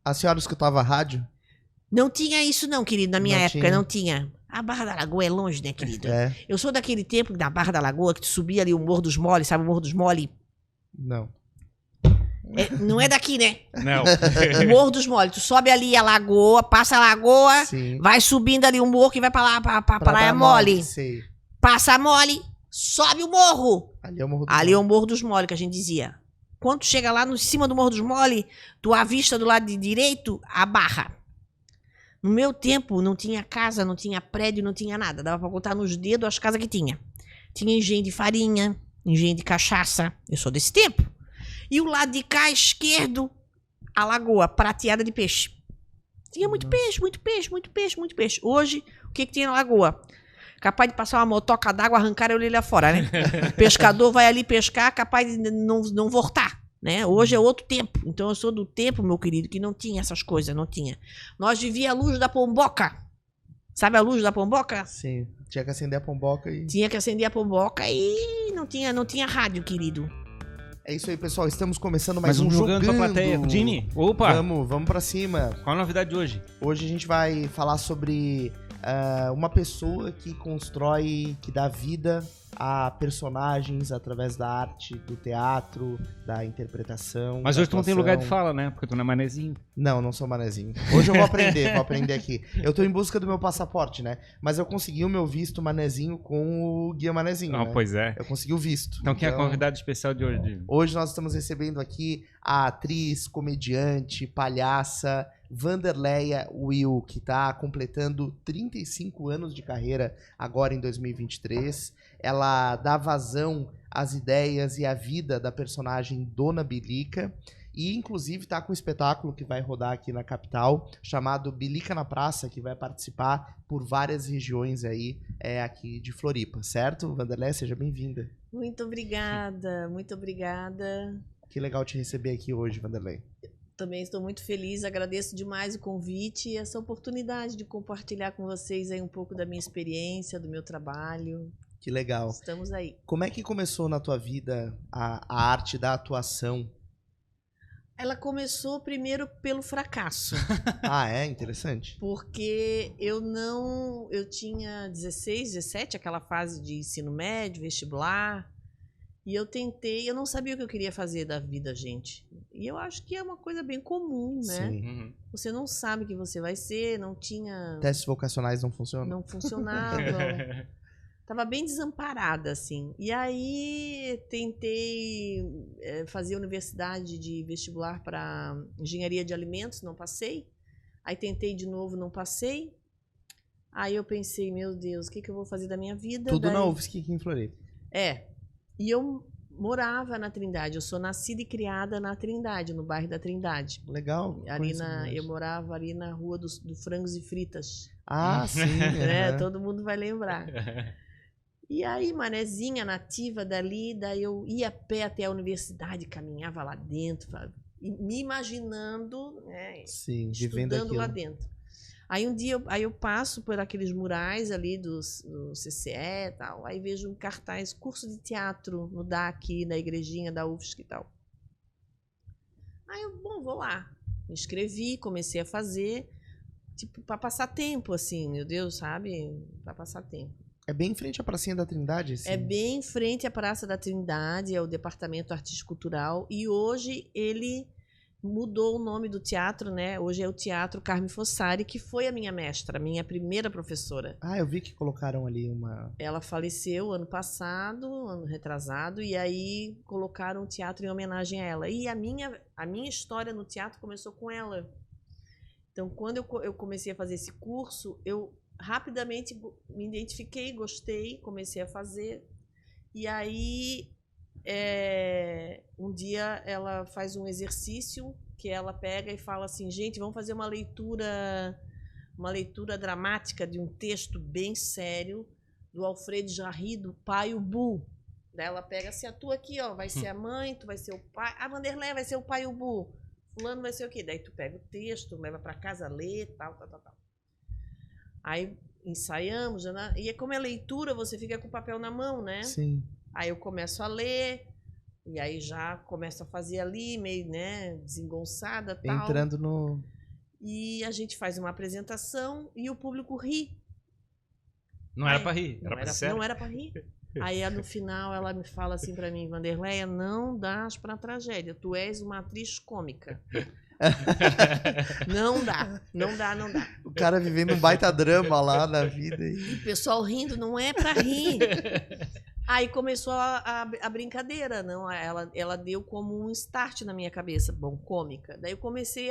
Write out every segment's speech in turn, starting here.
A senhora escutava rádio? Não tinha isso não, querido, na minha Não época, tinha. não tinha. A Barra da Lagoa é longe, né, querido? É. Eu sou daquele tempo da Barra da Lagoa, que tu subia ali o Morro dos Mole, sabe o Morro dos Mole? Não. Não é daqui, né? Não. O Morro dos Mole. Tu sobe ali a lagoa, passa a lagoa, Sim. vai subindo ali o morro que vai pra lá, pra Pra Praia dar Mole. Sei. Passa a Mole, sobe o morro. Ali é o Morro do Ali é Mole. o Morro dos Mole, que a gente dizia. Quando tu chega lá no cima do Morro dos Mole, tu avista do lado de direito a Barra. No meu tempo, não tinha casa, não tinha prédio, não tinha nada. Dava pra contar nos dedos as casas que tinha. Tinha engenho de farinha, engenho de cachaça. Eu sou desse tempo. E o lado de cá, esquerdo, a lagoa prateada de peixe. Tinha muito peixe, muito peixe, muito peixe, muito peixe. Hoje, o que tinha na lagoa? Capaz de passar uma motoca d'água, arrancar ele lá fora, né? O pescador vai ali pescar, capaz de não voltar, né? Hoje é outro tempo. Então eu sou do tempo, meu querido, que não tinha essas coisas, não tinha. Nós vivíamos a luz da pomboca. Sabe a luz da pomboca? Sim. Tinha que acender a pomboca e... Tinha que acender a pomboca e não tinha rádio, querido. É isso aí, pessoal. Estamos começando mais um Jogando pra plateia. Jogando. Dini, opa! Vamos pra cima. Qual a novidade de hoje? Hoje a gente vai falar sobre uma pessoa que constrói, que dá vida a personagens através da arte, do teatro, da interpretação. Mas da hoje tu não tem atuação. lugar de fala, né? Porque tu não é manezinho. Não sou manezinho. Hoje eu vou aprender aqui. Eu tô em busca do meu passaporte, né? Mas eu consegui o meu visto manezinho com o guia manezinho, Não, né? pois é. Eu consegui o visto. Então quem é a convidada especial de hoje, Dini? Hoje nós estamos recebendo aqui a atriz, comediante, palhaça, Vanderleia Will, que está completando 35 anos de carreira agora em 2023. Ela dá vazão às ideias e à vida da personagem Dona Bilica. E, inclusive, tá com um espetáculo que vai rodar aqui na capital, chamado Bilica na Praça, que vai participar por várias regiões aí, aqui de Floripa, certo? Vanderleia, seja bem-vinda. Muito obrigada, muito obrigada. Que legal te receber aqui hoje, Vanderleia. Também estou muito feliz, agradeço demais o convite e essa oportunidade de compartilhar com vocês aí um pouco da minha experiência, do meu trabalho. Que legal. Estamos aí. Como é que começou na tua vida a arte da atuação? Ela começou primeiro pelo fracasso. Ah, é? Interessante. Porque eu tinha 16, 17, aquela fase de ensino médio, vestibular, e eu não sabia o que eu queria fazer da vida, gente. E eu acho que é uma coisa bem comum, né? Sim. Você não sabe o que você vai ser, não tinha... Testes vocacionais não funcionam? Não funcionavam. Tava bem desamparada, assim. E aí tentei fazer universidade de vestibular para engenharia de alimentos, não passei. Aí tentei de novo, não passei. Aí eu pensei, meu Deus, o que eu vou fazer da minha vida? Tudo na UFSC aqui em Floripa. E eu morava na Trindade. Eu sou nascida e criada na Trindade, no bairro da Trindade. Legal. Eu morava ali na rua do Frangos e Fritas. Ah, sim. Né? Todo mundo vai lembrar. E aí, manezinha nativa dali, daí eu ia a pé até a universidade, caminhava lá dentro, me imaginando, né, sim, estudando lá dentro. Aí um dia eu passo por aqueles murais ali do CCE e tal, aí vejo um cartaz, curso de teatro no DAC, na igrejinha da UFSC e tal. Aí eu, vou lá. Me inscrevi, comecei a fazer, tipo, para passar tempo, assim, meu Deus, sabe? Para passar tempo. É bem em frente à Pracinha da Trindade? Assim. É bem em frente à Praça da Trindade, é o Departamento Artístico-Cultural. E hoje ele mudou o nome do teatro, né? Hoje é o Teatro Carme Fossari, que foi a minha mestra, a minha primeira professora. Ah, eu vi que colocaram ali uma... Ela faleceu ano passado, ano retrasado, e aí colocaram o teatro em homenagem a ela. E a minha história no teatro começou com ela. Então, quando eu comecei a fazer esse curso, eu rapidamente me identifiquei, gostei, comecei a fazer. E aí, um dia ela faz um exercício que ela pega e fala assim, gente, vamos fazer uma leitura dramática de um texto bem sério do Alfredo Jarry, do Pai Ubu. Daí ela pega assim, a tua aqui, ó, vai ser a mãe, tu vai ser o pai, a Vanderleia vai ser o Pai Ubu, fulano vai ser o quê? Daí tu pega o texto, leva para casa, lê, tal. Aí ensaiamos, e como é leitura, você fica com o papel na mão, né? Sim. Aí eu começo a ler, E aí já começa a fazer ali, meio, né, desengonçada e tal. Entrando no... E a gente faz uma apresentação e o público ri. Não era pra rir, era pra ser sério. Não era pra rir. Aí no final ela me fala assim pra mim, Wanderleia, não dás pra tragédia, tu és uma atriz cômica. Não dá, não dá, não dá. O cara vivendo um baita drama lá na vida. E o pessoal rindo, não é pra rir. Aí começou a brincadeira, não? Ela deu como um start na minha cabeça, bom, cômica. Daí eu comecei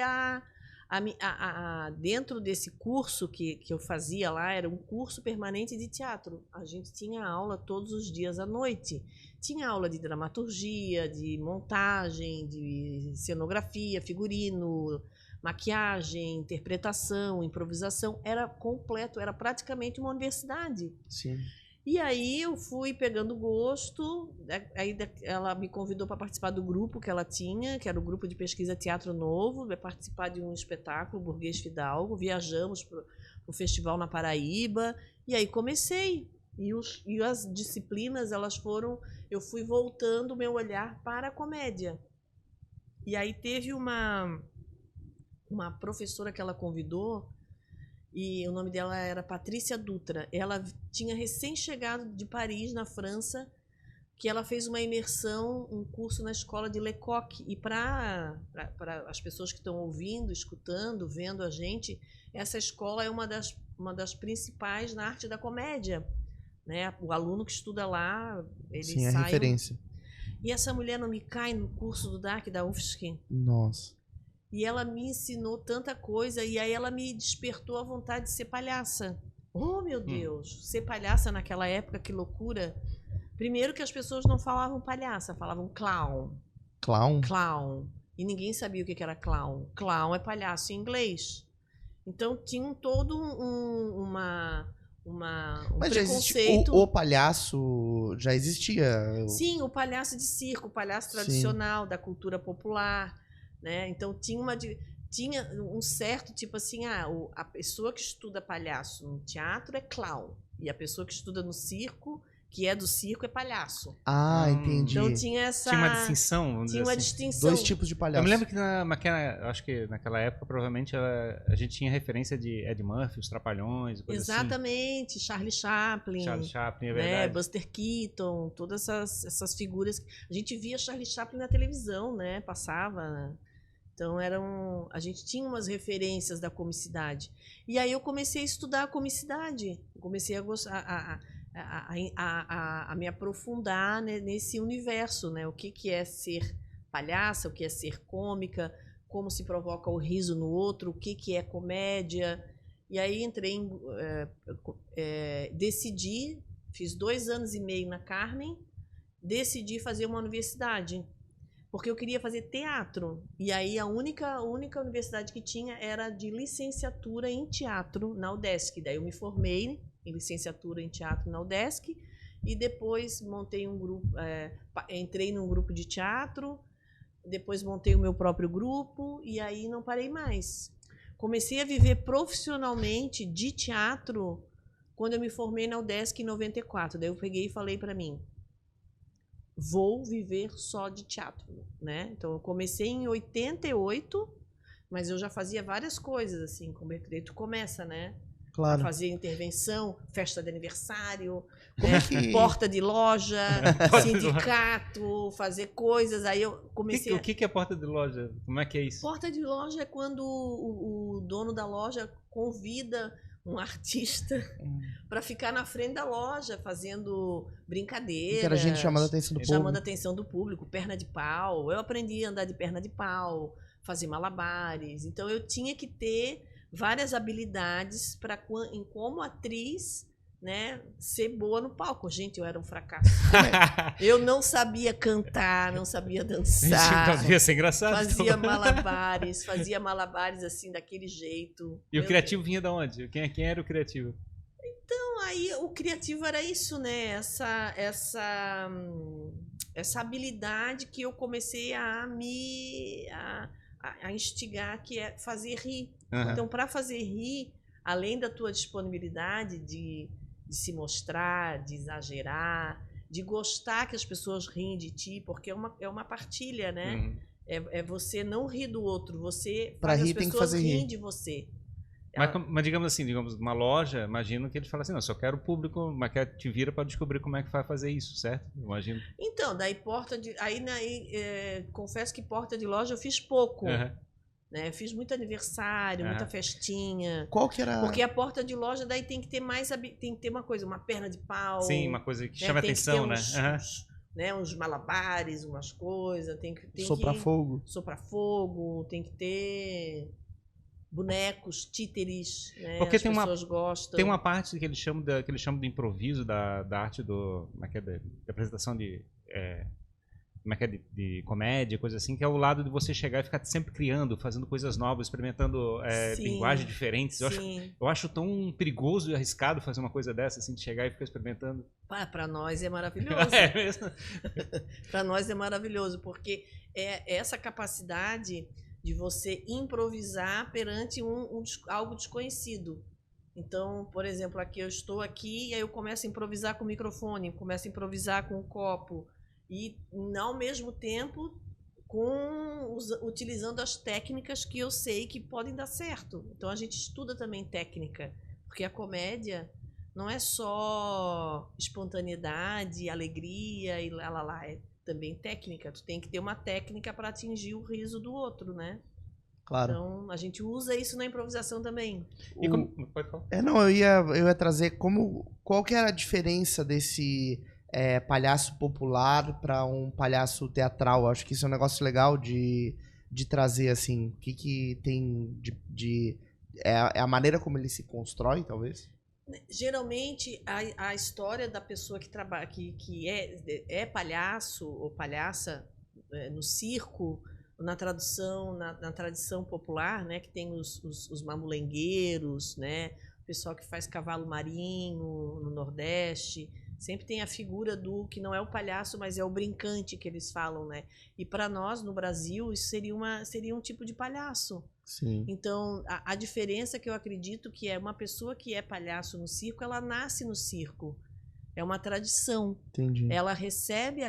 dentro desse curso que eu fazia lá, era um curso permanente de teatro. A gente tinha aula todos os dias à noite. Tinha aula de dramaturgia, de montagem, de cenografia, figurino, maquiagem, interpretação, improvisação. Era completo, era praticamente uma universidade. Sim. E aí eu fui pegando gosto, aí ela me convidou para participar do grupo que ela tinha, que era o grupo de pesquisa Teatro Novo, para participar de um espetáculo, Burguês Fidalgo. Viajamos para o festival na Paraíba, e aí comecei. E as disciplinas, eu fui voltando o meu olhar para a comédia. E aí teve uma professora que ela convidou, e o nome dela era Patrícia Dutra. Ela tinha recém-chegado de Paris, na França, que ela fez uma imersão, um curso na escola de Lecoq. E para as pessoas que estão ouvindo, escutando, vendo a gente, essa escola é uma das principais na arte da comédia. Né? O aluno que estuda lá, ele Sim, é sai... referência. E essa mulher não me cai no curso do DAC, da UFSC. Nossa. E ela me ensinou tanta coisa, e aí ela me despertou a vontade de ser palhaça. Oh, meu Deus! Ser palhaça naquela época, que loucura! Primeiro que as pessoas não falavam palhaça, falavam clown. Clown? Clown. E ninguém sabia o que era clown. Clown é palhaço em inglês. Então tinha todo um Mas preconceito. O palhaço já existia? Sim, o palhaço de circo, o palhaço tradicional, da cultura popular. Né? Então tinha um certo tipo assim, a pessoa que estuda palhaço no teatro é clown, e a pessoa que estuda no circo, que é do circo, é palhaço. Entendi. Então tinha uma distinção, vamos dizer uma assim. distinção. Dois tipos de palhaço. Eu me lembro que acho que naquela época provavelmente a gente tinha referência de Ed Murphy, os Trapalhões, coisa Exatamente, assim. Charlie Chaplin, É verdade. Buster Keaton, todas essas figuras. A gente via Charlie Chaplin na televisão, né? Passava, né? Então a gente tinha umas referências da comicidade. E aí eu comecei a estudar a comicidade, comecei a gostar, a me aprofundar, né, nesse universo, né? O que é ser palhaça, o que é ser cômica, como se provoca o riso no outro, o que é comédia. E aí entrei decidi, fiz 2 anos e meio na Carmen, decidi fazer uma universidade. Porque eu queria fazer teatro. E aí a única universidade que tinha era de licenciatura em teatro na UDESC. Daí eu me formei em licenciatura em teatro na UDESC e depois montei um grupo, entrei num grupo de teatro, depois montei o meu próprio grupo e aí não parei mais. Comecei a viver profissionalmente de teatro quando eu me formei na UDESC em 94. Daí eu peguei e falei para mim, vou viver só de teatro, né? Então eu comecei em 88, mas eu já fazia várias coisas assim, como tu começa, né? Claro. A fazer intervenção, festa de aniversário, porta de loja, sindicato, fazer coisas. Aí eu comecei. O que é porta de loja? Como é que é isso? Porta de loja é quando o dono da loja convida um artista para ficar na frente da loja fazendo brincadeiras. Que era gente chamando a atenção do público. Chamando a atenção do público, perna de pau. Eu aprendi a andar de perna de pau, fazer malabares. Então eu tinha que ter várias habilidades para, como atriz, né, ser boa no palco. Gente, eu era um fracasso. Eu não sabia cantar, não sabia dançar. Ia ser engraçado. Fazia malabares assim, daquele jeito. E o criativo vinha de onde? Quem era o criativo? Então, aí o criativo era isso, né? Essa habilidade que eu comecei a instigar, que é fazer rir. Uhum. Então, para fazer rir, além da tua disponibilidade de se mostrar, de exagerar, de gostar que as pessoas riem de ti, porque é uma partilha, né? Uhum. É você não rir do outro, você Pra faz rir as tem que pessoas fazer rirem rir. de você. Mas digamos assim, uma loja, imagino que ele fala assim, não, só quero o público, mas quer te vira para descobrir como é que vai fazer isso, certo? Imagino. Então, daí confesso que porta de loja eu fiz pouco. Uhum. Né? Fiz muito aniversário, Aham. muita festinha. Qual que era... Porque a porta de loja daí tem que ter tem que ter uma coisa, uma perna de pau. Sim, uma coisa que né? chama Tem atenção, que né? ter Aham. uns malabares, umas coisas, tem Soprar que fogo. soprar fogo, tem que ter bonecos, títeres, né? Porque As pessoas gostam. Tem uma parte que eles chamam do improviso, da arte como é que é, da apresentação como é que é, de comédia, coisa assim, que é o lado de você chegar e ficar sempre criando, fazendo coisas novas, experimentando Sim, linguagens diferentes. sim. Eu acho tão perigoso e arriscado fazer uma coisa dessa, assim, de chegar e ficar experimentando. Para nós é maravilhoso. É mesmo? Para nós é maravilhoso, porque é essa capacidade de você improvisar perante algo desconhecido. Então, por exemplo, aqui eu estou aqui e aí eu começo a improvisar com o microfone, começo a improvisar com o copo e ao mesmo tempo utilizando as técnicas que eu sei que podem dar certo. Então a gente estuda também técnica, porque a comédia não é só espontaneidade, alegria e lá, é também técnica. Tu tem que ter uma técnica para atingir o riso do outro, né? Claro. Então, a gente usa isso na improvisação também. Pode falar? Não, eu ia trazer qual que era a diferença desse palhaço popular para um palhaço teatral. Acho que isso é um negócio legal de trazer, assim. O que tem é a maneira como ele se constrói, talvez? Geralmente, a história da pessoa que trabalha, que é palhaço ou palhaça no circo, na tradição popular, né, que tem os mamulengueiros, né, o pessoal que faz cavalo marinho no Nordeste, sempre tem a figura do que não é o palhaço, mas é o brincante que eles falam, né? E para nós no Brasil isso seria um tipo de palhaço. Sim. Então a diferença que eu acredito que é uma pessoa que é palhaço no circo, ela nasce no circo, é uma tradição. Entendi. Ela recebe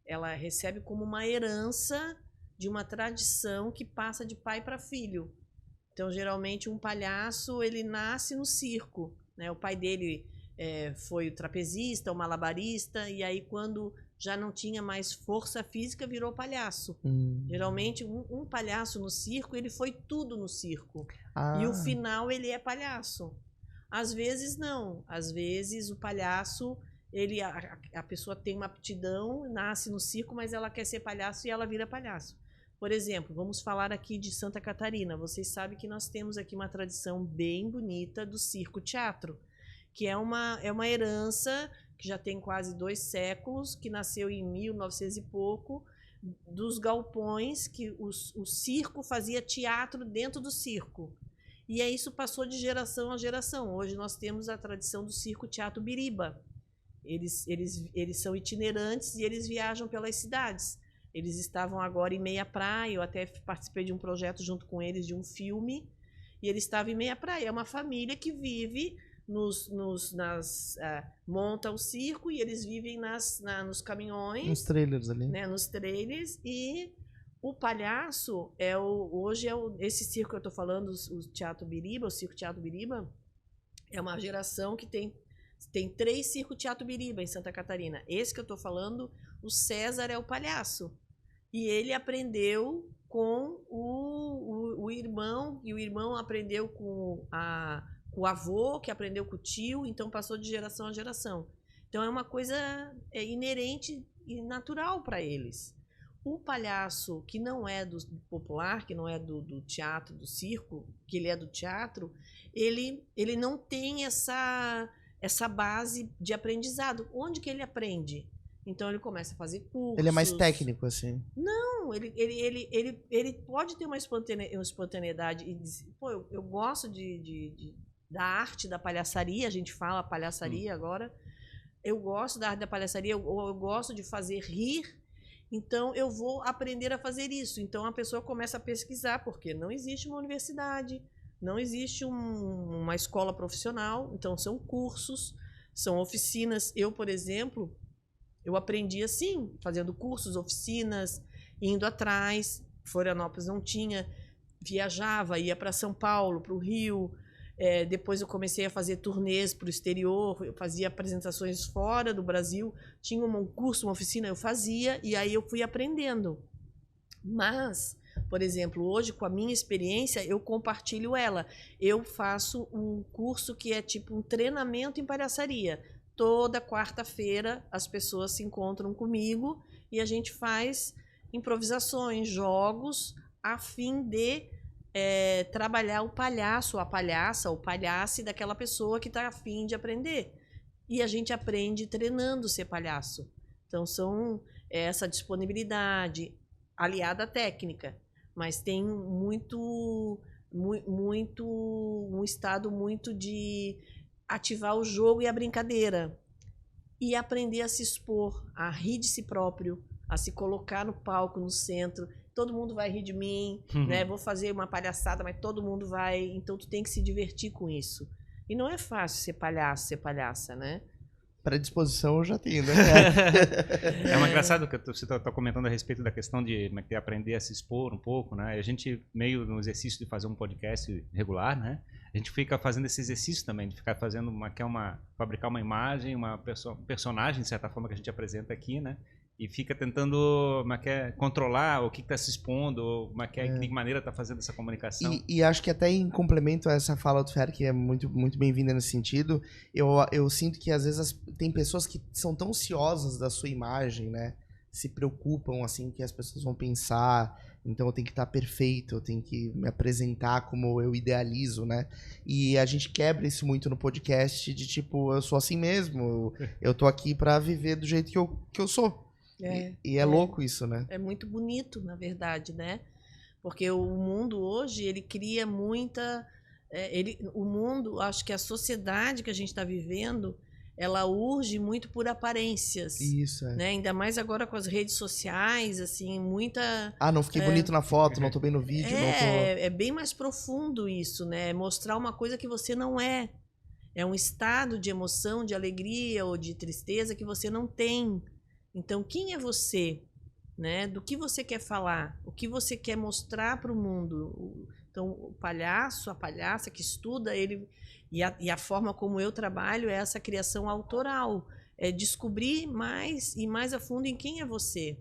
ela recebe como uma herança de uma tradição que passa de pai para filho. Então, geralmente, um palhaço, ele nasce no circo, né? O pai dele foi o trapezista, o malabarista, e aí, quando já não tinha mais força física, virou palhaço. Geralmente, um palhaço no circo, ele foi tudo no circo. E o final, ele é palhaço. Às vezes, não. Às vezes, o palhaço... a pessoa tem uma aptidão, nasce no circo, mas ela quer ser palhaço e ela vira palhaço. Por exemplo, vamos falar aqui de Santa Catarina. Vocês sabem que nós temos aqui uma tradição bem bonita do circo-teatro, que é uma herança que já tem quase 2 séculos, que nasceu em 1900 e pouco, dos galpões, que o circo fazia teatro dentro do circo. E aí isso passou de geração a geração. Hoje nós temos a tradição do circo-teatro Biriba. Eles são itinerantes e eles viajam pelas cidades. Eles estavam agora em Meia Praia, eu até participei de um projeto junto com eles, de um filme, e eles estavam em Meia Praia. É uma família que vive monta o circo e eles vivem nos caminhões. Nos trailers ali. Né, nos trailers. E o palhaço, esse circo que eu estou falando, o Teatro Biriba, o Circo Teatro Biriba, é uma geração que tem 3 Circo Teatro Biriba em Santa Catarina. Esse que eu estou falando, o César é o palhaço. E ele aprendeu com o irmão, e o irmão aprendeu com o avô, que aprendeu com o tio, então passou de geração a geração. Então é uma coisa inerente e natural para eles. O palhaço que não é do popular, que não é do teatro, do circo, que ele é do teatro, ele não tem essa base de aprendizado. Onde que ele aprende? Então ele começa a fazer cursos. Ele é mais técnico, assim. Não, ele pode ter uma espontaneidade e dizer, pô, eu gosto da arte da palhaçaria, a gente fala palhaçaria agora. Eu gosto da arte da palhaçaria, eu gosto de fazer rir, então eu vou aprender a fazer isso. Então a pessoa começa a pesquisar, porque não existe uma universidade, não existe uma escola profissional, então são cursos. São oficinas. Eu, por exemplo, eu aprendi assim, fazendo cursos, oficinas, indo atrás. Florianópolis não tinha, viajava, ia para São Paulo, para o Rio. Depois eu comecei a fazer turnês para o exterior, eu fazia apresentações fora do Brasil. Tinha um curso, uma oficina, eu fazia, e aí eu fui aprendendo. Mas, por exemplo, hoje, com a minha experiência, eu compartilho ela. Eu faço um curso que é tipo um treinamento em palhaçaria. Toda quarta-feira as pessoas se encontram comigo e a gente faz improvisações, jogos, a fim de trabalhar o palhaço, a palhaça, o palhaço daquela pessoa que está a fim de aprender. E a gente aprende treinando ser palhaço. Então, são essa disponibilidade aliada à técnica, mas tem um estado muito de ativar o jogo e a brincadeira e aprender a se expor, a rir de si próprio, a se colocar no palco, no centro. Todo mundo vai rir de mim, né? Vou fazer uma palhaçada, mas todo mundo vai. Então tu tem que se divertir com isso. E não é fácil ser palhaço, ser palhaça, né? Predisposição eu já tenho, né? É uma engraçado que você está comentando a respeito da questão de aprender a se expor um pouco, né? A gente, meio no exercício de fazer um podcast regular, né? A gente fica fazendo esse exercício também, de ficar fazendo fabricar uma imagem, um personagem, de certa forma, que a gente apresenta aqui, né? E fica tentando controlar o que está se expondo, de que maneira está fazendo essa comunicação. E acho que até em complemento a essa fala do Fer, que é muito, muito bem-vinda nesse sentido, eu sinto que às vezes tem pessoas que são tão ansiosas da sua imagem, né? Se preocupam, assim, que as pessoas vão pensar, então eu tenho que estar perfeito, eu tenho que me apresentar como eu idealizo, né? E a gente quebra isso muito no podcast, de tipo, eu sou assim mesmo, eu tô aqui pra viver do jeito que eu sou. E é louco isso, né? É muito bonito, na verdade, né? Porque o mundo hoje, ele cria muita... o mundo, acho que a sociedade que a gente está vivendo, ela urge muito por aparências. Isso, né? Ainda mais agora com as redes sociais, assim, muita... não fiquei bonito na foto, não tô bem no vídeo, não tô... É bem mais profundo isso, né? Mostrar uma coisa que você não é. É um estado de emoção, de alegria ou de tristeza que você não tem. Então, quem é você? Né? Do que você quer falar? O que você quer mostrar para o mundo? Então, o palhaço, a palhaça que estuda, ele e a forma como eu trabalho é essa criação autoral. É descobrir mais e mais a fundo em quem é você.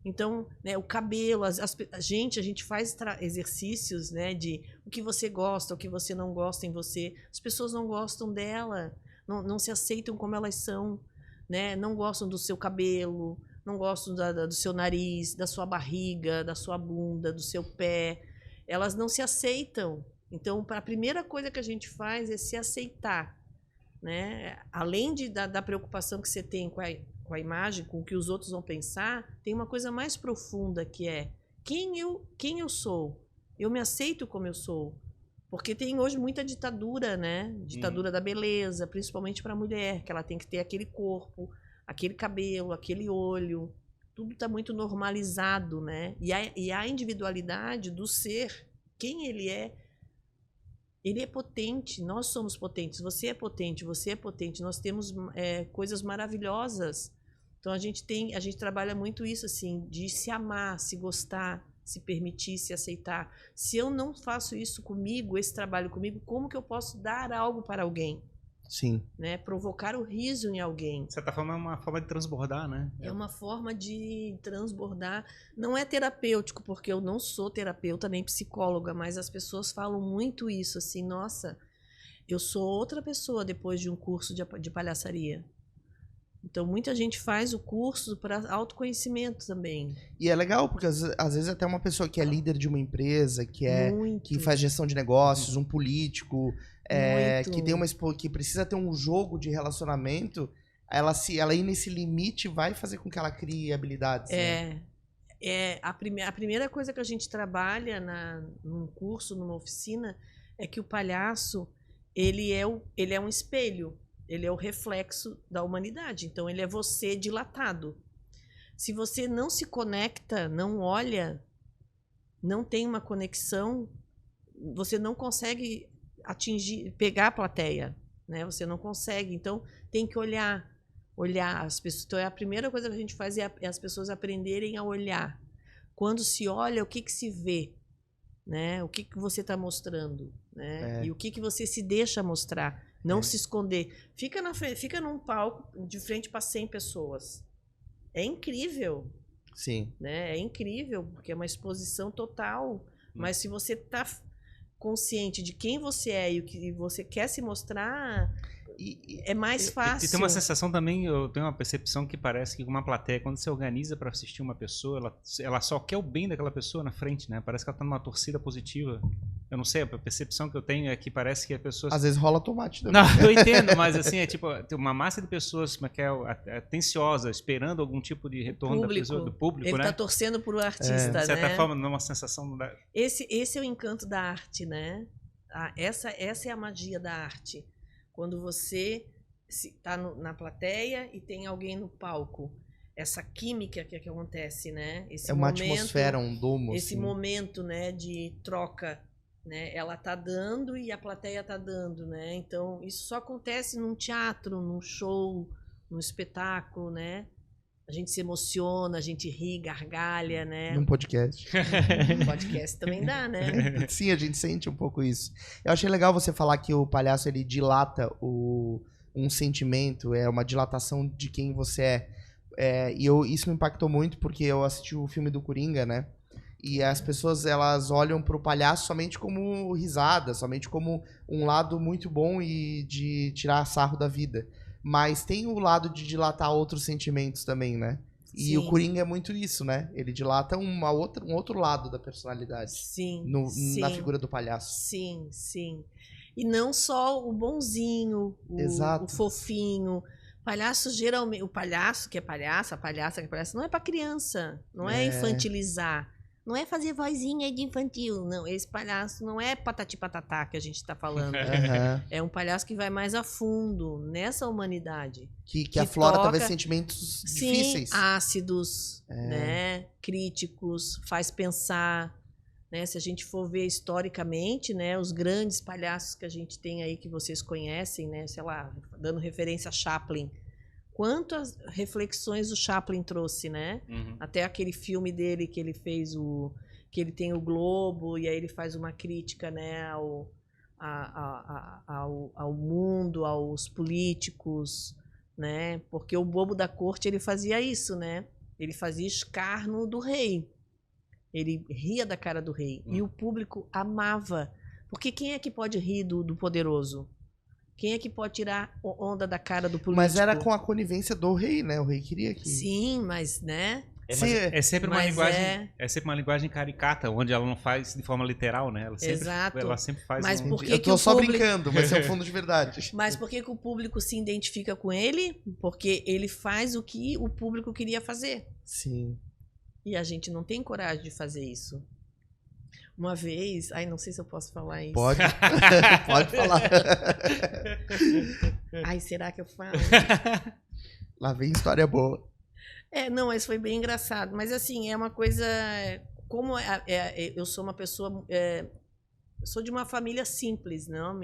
Então, né, o cabelo, a gente faz exercícios, né, de o que você gosta, o que você não gosta em você. As pessoas não gostam dela, não se aceitam como elas são. Né? Não gostam do seu cabelo, não gostam do seu nariz, da sua barriga, da sua bunda, do seu pé. Elas não se aceitam. Então, a primeira coisa que a gente faz é se aceitar. Né? Além da preocupação que você tem com a imagem, com o que os outros vão pensar, tem uma coisa mais profunda que é quem eu sou. Eu me aceito como eu sou. Porque tem hoje muita ditadura, né? Ditadura da beleza, principalmente para a mulher, que ela tem que ter aquele corpo, aquele cabelo, aquele olho. Tudo está muito normalizado, né? E a individualidade do ser, quem ele é potente. Nós somos potentes. Você é potente, você é potente. Nós temos coisas maravilhosas. Então a gente trabalha muito isso, assim, de se amar, se gostar, se permitir, se aceitar. Se eu não faço isso comigo, esse trabalho comigo, como que eu posso dar algo para alguém? Sim. Né? Provocar o riso em alguém. De certa forma, é uma forma de transbordar, né? É uma forma de transbordar. Não é terapêutico, porque eu não sou terapeuta nem psicóloga, mas as pessoas falam muito isso, assim, nossa, eu sou outra pessoa depois de um curso de palhaçaria. Então, muita gente faz o curso para autoconhecimento também. E é legal, porque às vezes até uma pessoa que é líder de uma empresa, que faz gestão de negócios, um político, que precisa ter um jogo de relacionamento, ela ir nesse limite vai fazer com que ela crie habilidades. Né? A primeira coisa que a gente trabalha num curso, numa oficina, é que o palhaço ele é um espelho. Ele é o reflexo da humanidade. Então, ele é você dilatado. Se você não se conecta, não olha, não tem uma conexão, você não consegue pegar a plateia. né? Você não consegue. Então, tem que olhar as pessoas. Então, a primeira coisa que a gente faz é as pessoas aprenderem a olhar. Quando se olha, o que se vê? Né? O que você está mostrando? Né? E o que você se deixa mostrar? Não se esconder. Fica num palco de frente para 100 pessoas. É incrível. Sim. Né? É incrível, porque é uma exposição total. Mas se você está consciente de quem você é e o que você quer se mostrar, é mais fácil. E tem uma sensação também, eu tenho uma percepção que parece que uma plateia, quando você organiza para assistir uma pessoa, ela só quer o bem daquela pessoa na frente, né? Parece que ela tá numa torcida positiva. Eu não sei, a percepção que eu tenho é que parece que a pessoa... Às vezes rola tomate também. Não, eu entendo, mas assim, é tipo, tem uma massa de pessoas que é atenciosa, esperando algum tipo de retorno da pessoa, do público, ele né? tá torcendo pro artista, né? De certa forma, não é uma sensação... Esse é o encanto da arte, né? Essa é a magia da arte. Quando você está na plateia e tem alguém no palco. Essa química que acontece, né? Esse uma momento, atmosfera, um domo. Esse assim. momento, né, de troca, né? Ela tá dando e a plateia tá dando, né? Então, isso só acontece num teatro, num show, num espetáculo, né? A gente se emociona, a gente ri, gargalha, né? Num podcast. No podcast também dá, né? Sim, a gente sente um pouco isso. Eu achei legal você falar que o palhaço, ele dilata um sentimento, é uma dilatação de quem você é. E isso me impactou muito, porque eu assisti o filme do Coringa, né? E as pessoas, elas olham pro palhaço somente como risada, somente como um lado muito bom e de tirar sarro da vida. Mas tem o lado de dilatar outros sentimentos também, né? E Sim. o Coringa é muito isso, né? Ele dilata um outro lado da personalidade. Sim, Na figura do palhaço. Sim, sim. E não só o bonzinho, o fofinho. Palhaço, geralmente... O palhaço que é palhaço, a palhaça que é palhaça, não é para criança. Não é infantilizar. Não é fazer vozinha de infantil. Não, esse palhaço não é patati patatá que a gente está falando. É um palhaço que vai mais a fundo nessa humanidade. Que aflora talvez sentimentos difíceis. Ácidos, né? Críticos, faz pensar. Né? Se a gente for ver historicamente, né? Os grandes palhaços que a gente tem aí, que vocês conhecem, né? Sei lá, dando referência a Chaplin. Quantas reflexões o Chaplin trouxe, né? Uhum. Até aquele filme dele que ele fez, que ele tem o Globo, e aí ele faz uma crítica, né, ao mundo, aos políticos, né? Porque o bobo da corte, ele fazia isso, né? Ele fazia escárnio do rei. Ele ria da cara do rei. E o público amava. Porque quem é que pode rir do poderoso? Quem é que pode tirar onda da cara do político? Mas era com a conivência do rei, né? O rei queria que... Sim, mas, né? É sempre uma linguagem, é sempre uma linguagem caricata, onde ela não faz de forma literal, né? Ela sempre faz. Mas por que eu tô só brincando, mas é o fundo de verdade. Mas por que o público se identifica com ele? Porque ele faz o que o público queria fazer. Sim. E a gente não tem coragem de fazer isso. Uma vez... Não sei se eu posso falar isso. Pode. Pode falar. Será que eu falo? Lá vem história boa. Não, mas foi bem engraçado. Mas assim, é uma coisa... Como eu sou uma pessoa... sou de uma família simples, não?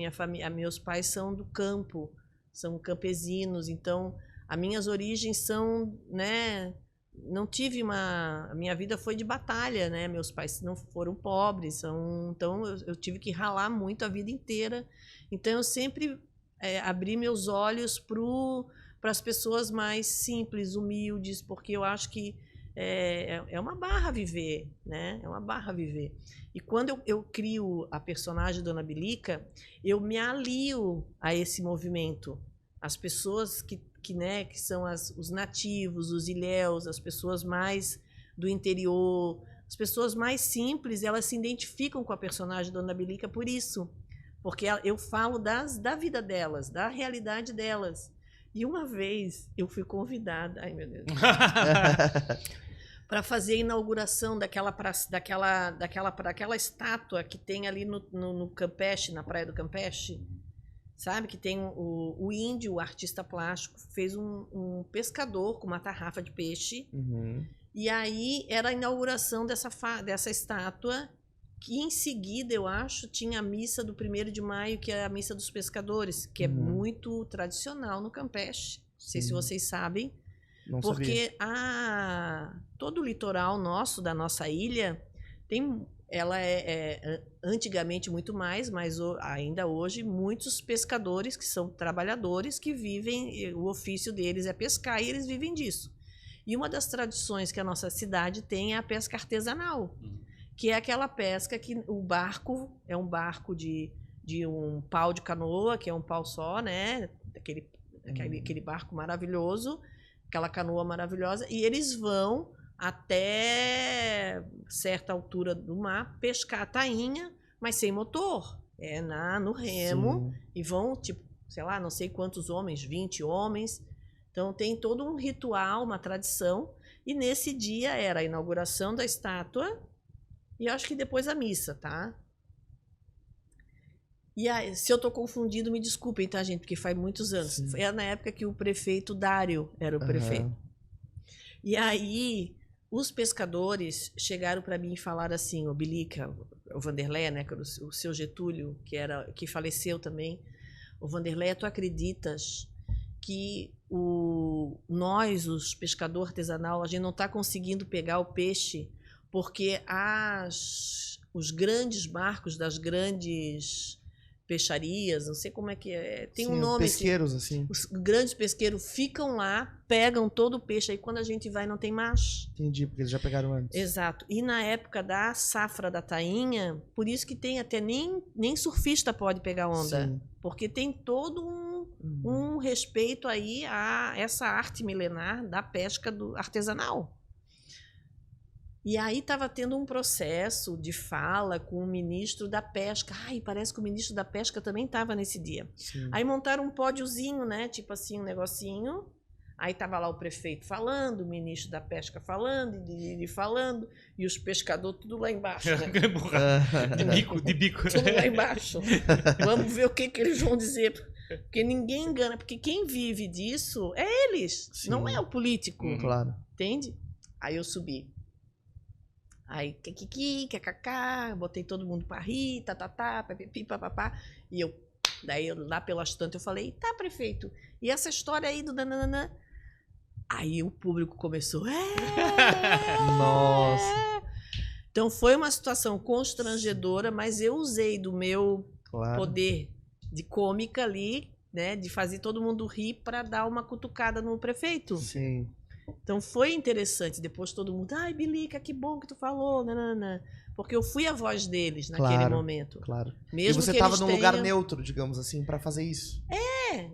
Meus pais são do campo. São campesinos. Então, as minhas origens são... né? Não tive a minha vida foi de batalha, né? Meus pais não foram pobres, então eu tive que ralar muito a vida inteira. Então eu sempre abri meus olhos para as pessoas mais simples, humildes, porque eu acho que é uma barra viver, né? É uma barra viver. E quando eu crio a personagem Dona Bilica, eu me alio a esse movimento. As pessoas que são os nativos, os ilhéus, as pessoas mais do interior, as pessoas mais simples, elas se identificam com a personagem Dona Bilica por isso. Porque eu falo da vida delas, da realidade delas. E uma vez eu fui convidada, ai meu Deus, para fazer a inauguração daquela estátua que tem ali no Campeche, na Praia do Campeche. Sabe, que tem o índio, o artista plástico, fez um pescador com uma tarrafa de peixe. Uhum. E aí era a inauguração dessa estátua. que em seguida, eu acho, tinha a missa do 1º de maio, que é a missa dos pescadores, que é muito tradicional no Campeche. Não sei se vocês sabem. Não Porque todo o litoral nosso, da nossa ilha, ela é antigamente muito mais, mas ainda hoje, muitos pescadores que são trabalhadores que vivem, o ofício deles é pescar e eles vivem disso. E uma das tradições que a nossa cidade tem é a pesca artesanal, que é aquela pesca que o barco é um barco de um pau de canoa, que é um pau só, né? Aquele barco maravilhoso, aquela canoa maravilhosa, e eles vão até certa altura do mar pescar a tainha, mas sem motor. É no remo. Sim. E vão, tipo, sei lá, não sei quantos homens, 20 homens. Então tem todo um ritual, uma tradição. E nesse dia era a inauguração da estátua e acho que depois a missa, tá? E aí, se eu tô confundindo, me desculpem, tá, gente? Porque faz muitos anos. Sim. Era na época que o prefeito Dário era o prefeito. E aí, os pescadores chegaram para mim e falaram assim, o Bilica, o Vanderlei, né, o seu Getúlio, que faleceu também. O Vanderlei, tu acreditas que nós, os pescadores artesanal, a gente não está conseguindo pegar o peixe porque os grandes barcos das grandes peixarias, não sei como é que é, tem um nome. Pesqueiros, assim. Os grandes pesqueiros ficam lá, pegam todo o peixe, aí quando a gente vai não tem mais. Entendi, porque eles já pegaram antes. Exato. E na época da safra da tainha, por isso que tem até nem surfista pode pegar onda. Sim. Porque tem todo um respeito aí a essa arte milenar da pesca artesanal. E aí estava tendo um processo de fala com o ministro da Pesca. Ai, parece que o ministro da Pesca também estava nesse dia. Sim. Aí montaram um pódiozinho, né? Tipo assim, um negocinho. Aí estava lá o prefeito falando, o ministro da Pesca falando, e falando, e os pescadores tudo lá embaixo. Né? de bico. Tudo lá embaixo. Vamos ver o que eles vão dizer. Porque ninguém engana, porque quem vive disso é eles, sim, não é o político. Claro. Entende? Aí eu subi. Aí, kkk, botei todo mundo pra rir, papipi, papapá. E daí lá pelas tantas eu falei, tá, prefeito, e essa história aí do nananã? Aí o público começou, Nossa. Então foi uma situação constrangedora, mas eu usei do meu poder de cômica ali, né, de fazer todo mundo rir para dar uma cutucada no prefeito. Sim. Então foi interessante. Depois todo mundo, ai, Bilica, que bom que tu falou, nanana. Porque eu fui a voz deles naquele momento. Claro. Mesmo e você estava num lugar neutro, digamos assim, para fazer isso.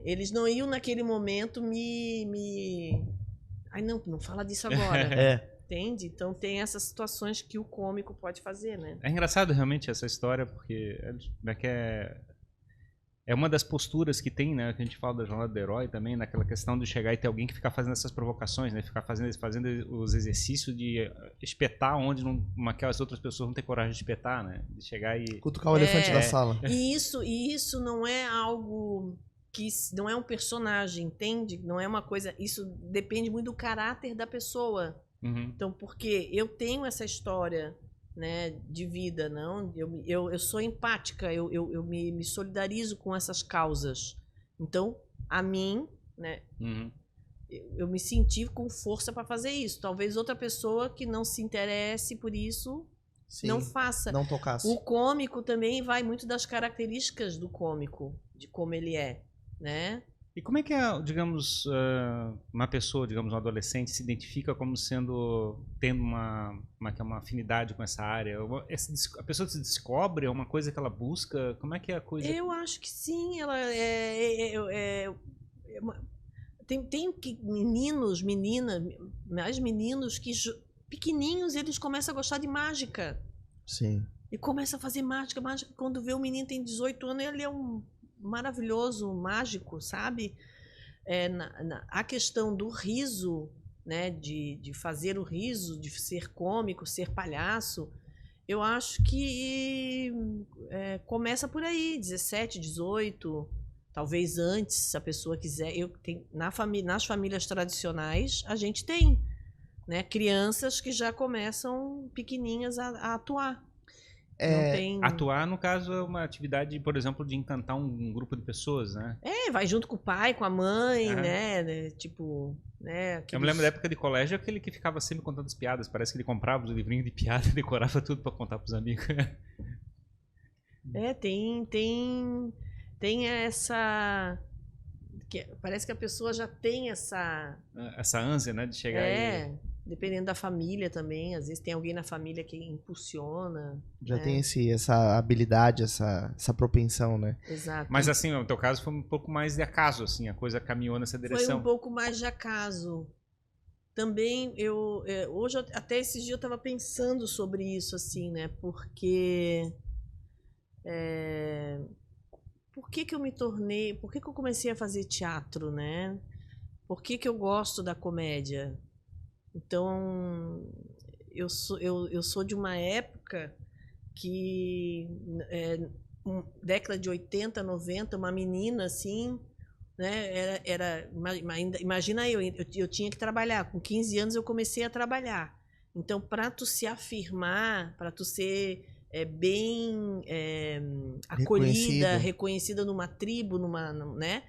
Eles não iam naquele momento Ai, não fala disso agora. Entende? Então tem essas situações que o cômico pode fazer, né? É engraçado realmente essa história, porque é uma das posturas que tem, né, que a gente fala da jornada do herói também, naquela questão de chegar e ter alguém que fica fazendo essas provocações, né, ficar fazendo os exercícios de espetar onde aquelas outras pessoas não têm coragem de espetar, né, de chegar e cutucar o elefante da sala. E isso não é algo que não é um personagem, entende? Não é uma coisa, isso depende muito do caráter da pessoa. Uhum. Então, porque eu tenho essa história, né, de vida, não? Eu sou empática, eu me solidarizo com essas causas. Então, a mim, né, eu me senti com força para fazer isso. Talvez outra pessoa que não se interesse por isso, sim, não faça. Não tocasse. O cômico também vai muito das características do cômico, de como ele é, né? E como é que digamos, uma pessoa, digamos, um adolescente se identifica como tendo uma afinidade com essa área? A pessoa se descobre, é uma coisa que ela busca? Como é que é a coisa? Eu acho que sim, ela tem meninos, meninas, mais meninos que pequenininhos, eles começam a gostar de mágica. Sim. E começam a fazer mágica. Quando vê o menino tem 18 anos, ele é um maravilhoso, mágico, sabe? A questão do riso, né, de fazer o riso, de ser cômico, ser palhaço, eu acho que começa por aí, 17, 18, talvez antes, se a pessoa quiser. Nas famílias tradicionais, a gente tem, né, crianças que já começam pequenininhas a atuar. Não tem... Atuar, no caso, é uma atividade, por exemplo, de encantar um grupo de pessoas, né? Vai junto com o pai, com a mãe, Aham. né? Tipo, né? Eu aqueles- me lembro da época de colégio, aquele que ficava sempre contando as piadas. Parece que ele comprava os livrinhos de piada e decorava tudo pra contar pros amigos. Tem essa... Parece que a pessoa já tem essa... Essa ânsia, né, de chegar e... Dependendo da família também. Às vezes tem alguém na família que impulsiona. Já né? tem essa habilidade, essa propensão, né? Exato. Mas assim, no teu caso foi um pouco mais de acaso, assim, a coisa caminhou nessa Foi direção. um pouco mais de acaso. Também hoje, até esses dias eu estava pensando sobre isso, assim, né? Porque... por que eu me tornei... Por que eu comecei a fazer teatro, né? Por que eu gosto da comédia? Então, eu sou de uma época que, década de 80, 90, uma menina assim, né? Imagina eu tinha que trabalhar. Com 15 anos eu comecei a trabalhar. Então, para tu se afirmar, para tu ser bem acolhida, reconhecida numa tribo, né?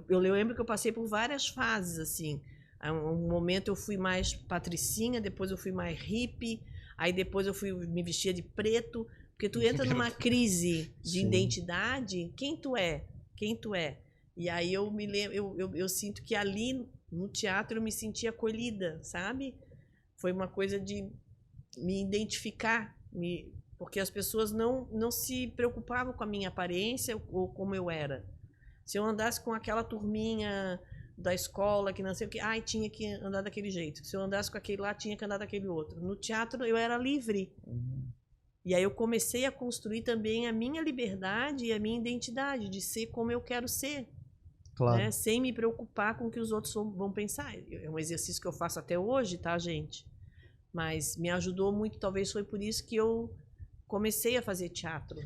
Eu lembro que eu passei por várias fases assim. Um momento eu fui mais patricinha, depois eu fui mais hippie, aí depois eu fui me vestia de preto, porque tu entra numa crise de identidade, quem tu é? E aí eu me lembro, eu sinto que ali no teatro eu me senti acolhida, sabe? Foi uma coisa de me identificar, porque as pessoas não se preocupavam com a minha aparência ou como eu era. Se eu andasse com aquela turminha da escola, que não sei o que, tinha que andar daquele jeito. Se eu andasse com aquele lá, tinha que andar daquele outro. No teatro eu era livre. E aí eu comecei a construir também a minha liberdade e a minha identidade, de ser como eu quero ser. Claro. Né? Sem me preocupar com o que os outros vão pensar. É um exercício que eu faço até hoje, tá, gente? Mas me ajudou muito, talvez foi por isso que eu comecei a fazer teatro.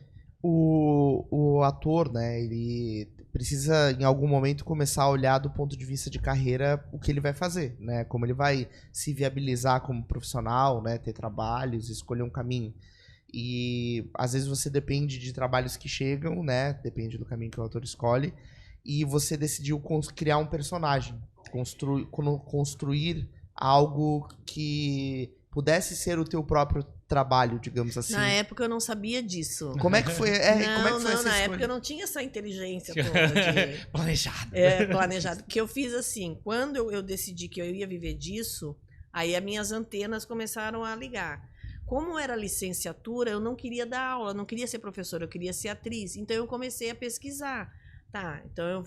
O ator, né, ele precisa em algum momento começar a olhar do ponto de vista de carreira o que ele vai fazer, né, como ele vai se viabilizar como profissional, né, ter trabalhos, escolher um caminho. E às vezes você depende de trabalhos que chegam, né, depende do caminho que o ator escolhe, e você decidiu criar um personagem, construir algo que pudesse ser o teu próprio trabalho, digamos assim. Na época eu não sabia disso. Como é que foi? Na época eu não tinha essa inteligência toda. Planejado. Planejado. Que eu fiz assim, quando eu decidi que eu ia viver disso, aí as minhas antenas começaram a ligar. Como era licenciatura, eu não queria dar aula, não queria ser professora, eu queria ser atriz. Então eu comecei a pesquisar. Tá, então eu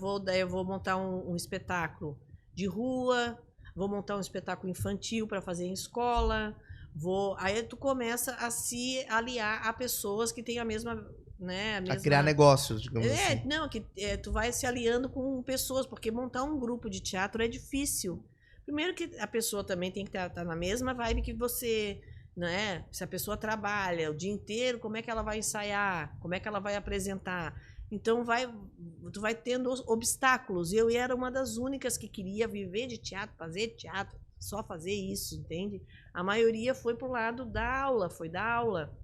vou montar um espetáculo de rua, vou montar um espetáculo infantil para fazer em escola. Aí tu começa a se aliar a pessoas que têm a mesma, né, a criar negócios, digamos assim. Não, tu vai se aliando com pessoas, porque montar um grupo de teatro é difícil. Primeiro que a pessoa também tem que estar na mesma vibe que você, né? Se a pessoa trabalha o dia inteiro, como é que ela vai ensaiar? Como é que ela vai apresentar? Então tu vai tendo obstáculos. Eu era uma das únicas que queria viver de teatro, fazer teatro, só fazer isso, entende? A maioria foi pro lado da aula, foi dar aula.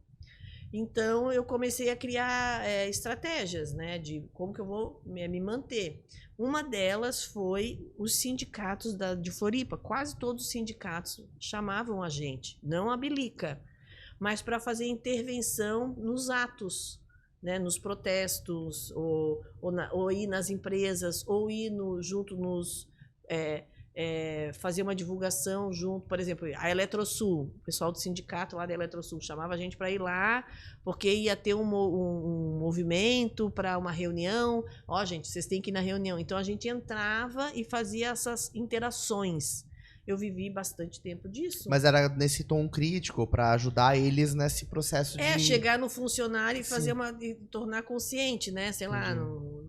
Então eu comecei a criar estratégias, né, de como que eu vou me manter. Uma delas foi os sindicatos de Floripa. Quase todos os sindicatos chamavam a gente, não a Bilica, mas para fazer intervenção nos atos, né, nos protestos, ou ir nas empresas, ou ir junto nos... fazer uma divulgação junto, por exemplo, a Eletrosul, o pessoal do sindicato lá da Eletrosul chamava a gente para ir lá, porque ia ter um movimento para uma reunião. Gente, vocês têm que ir na reunião. Então a gente entrava e fazia essas interações. Eu vivi bastante tempo disso. Mas era nesse tom crítico para ajudar eles nesse processo de... chegar no funcionário e fazer e tornar consciente, né? Sei lá,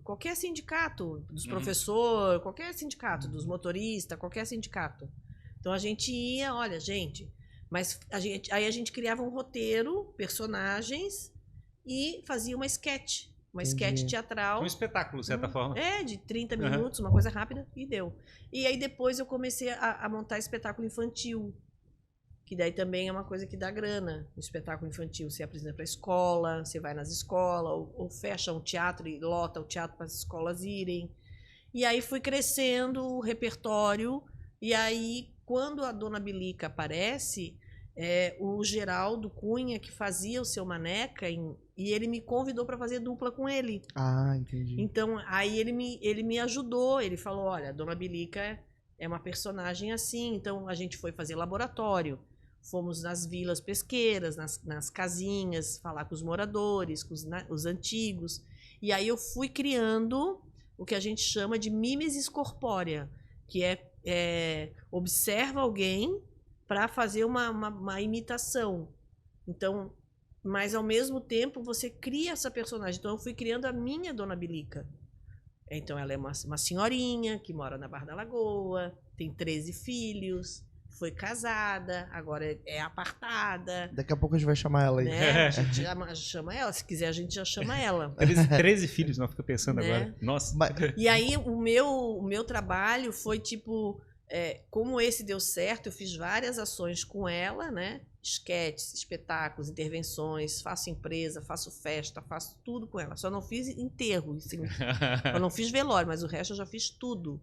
qualquer sindicato, dos professores, qualquer sindicato, dos motoristas, qualquer sindicato. Então a gente ia, olha, gente, mas aí a gente criava um roteiro, personagens e fazia uma sketch. Uma sketch teatral. Um espetáculo, de certa forma. De 30 minutos, uma coisa rápida, e deu. E aí depois eu comecei a montar espetáculo infantil. que daí também é uma coisa que dá grana. O espetáculo infantil, você apresenta para a escola, você vai nas escolas, ou fecha um teatro e lota o teatro para as escolas irem. E aí fui crescendo o repertório, e aí quando a Dona Bilica aparece, o Geraldo Cunha, que fazia o Seu Maneca, e ele me convidou para fazer dupla com ele. Ah, entendi. Então, aí ele me ajudou, ele falou, olha, a Dona Bilica é uma personagem assim, então a gente foi fazer laboratório, fomos nas vilas pesqueiras, nas casinhas, falar com os moradores, com os antigos, e aí eu fui criando o que a gente chama de mimesis corpórea, que observa alguém para fazer uma imitação. Então, mas ao mesmo tempo você cria essa personagem. Então eu fui criando a minha Dona Bilica. Então ela é uma senhorinha que mora na Barra da Lagoa, tem 13 filhos, foi casada, agora é apartada. Daqui a pouco a gente vai chamar ela aí. Né? A gente chama ela, se quiser a gente já chama ela. 13 filhos, não fica pensando Né? agora. Nossa. E aí o meu trabalho foi tipo, como esse deu certo, eu fiz várias ações com ela, né? Esquetes, espetáculos, intervenções, faço empresa, faço festa, faço tudo com ela. Só não fiz enterro, assim, eu não fiz velório, mas o resto eu já fiz tudo.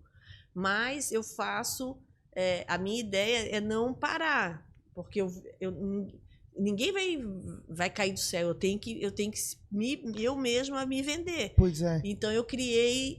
Mas eu faço, a minha ideia é não parar, porque ninguém vai cair do céu, eu tenho que eu mesma me vender. Pois é. Então eu criei,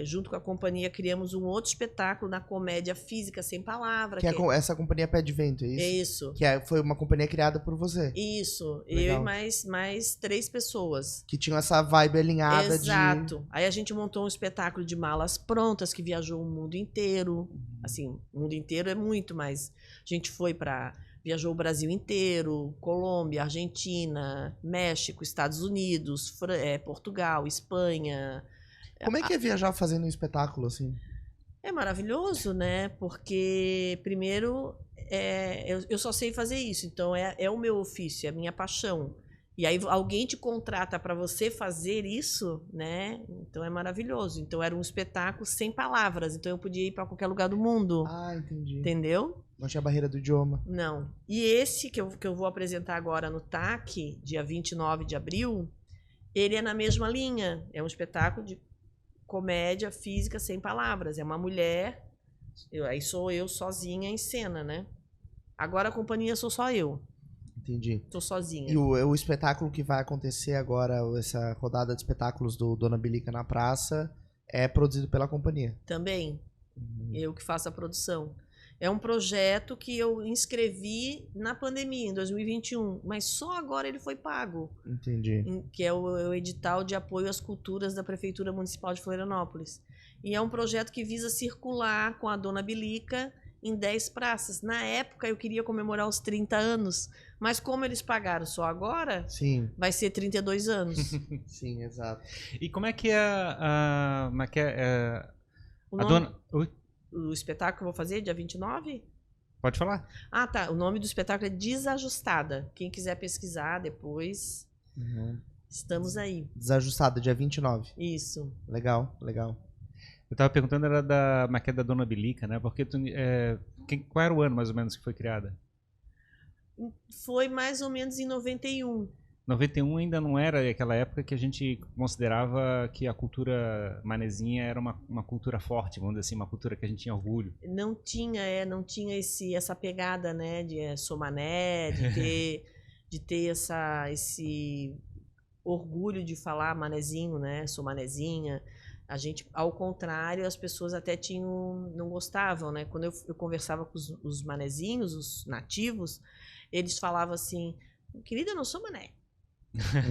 junto com a companhia, criamos um outro espetáculo na comédia física sem palavra. Essa companhia Pé de Vento, é isso? É isso. Que foi uma companhia criada por você. Isso. Legal. Eu e mais 3 pessoas. Que tinham essa vibe alinhada. Exato. Aí a gente montou um espetáculo de malas prontas que viajou o mundo inteiro. Assim, o mundo inteiro é muito, mas a gente viajou o Brasil inteiro, Colômbia, Argentina, México, Estados Unidos, Portugal, Espanha. Como é que é viajar fazendo um espetáculo assim? É maravilhoso, né? Porque, primeiro, eu só sei fazer isso. Então, é o meu ofício, é a minha paixão. E aí alguém te contrata para você fazer isso, né? Então é maravilhoso. Então era um espetáculo sem palavras. Então eu podia ir para qualquer lugar do mundo. Ah, entendi. Entendeu? Não tinha barreira do idioma. Não. E esse que eu vou apresentar agora no TAC, dia 29 de abril, ele é na mesma linha. É um espetáculo de comédia física sem palavras. É uma mulher, aí sou eu sozinha em cena, né? Agora a companhia sou só eu. Entendi. Tô sozinha. E o espetáculo que vai acontecer agora, essa rodada de espetáculos do Dona Bilica na Praça, é produzido pela companhia? Também. Eu que faço a produção. É um projeto que eu inscrevi na pandemia, em 2021, mas só agora ele foi pago. Entendi. Que é o edital de apoio às culturas da Prefeitura Municipal de Florianópolis. E é um projeto que visa circular com a Dona Bilica em 10 praças. Na época eu queria comemorar os 30 anos, mas como eles pagaram só agora, sim, vai ser 32 anos. Sim, exato. E como é que a dona... O espetáculo que eu vou fazer, dia 29? Pode falar. Ah, tá. O nome do espetáculo é Desajustada. Quem quiser pesquisar depois, estamos aí. Desajustada, dia 29. Isso. Legal, legal. Eu tava perguntando, era da maquete da Dona Bilica, né? Porque qual era o ano, mais ou menos, que foi criada? Foi mais ou menos em 91. 91 ainda não era aquela época que a gente considerava que a cultura manezinha era uma cultura forte, vamos dizer assim, uma cultura que a gente tinha orgulho. Não tinha essa pegada, né, de sou mané, de ter esse orgulho de falar manezinho, né, sou manezinha. A gente, ao contrário, as pessoas até não gostavam, né? Quando eu conversava com os manezinhos, os nativos, eles falavam assim, querida, eu não sou mané.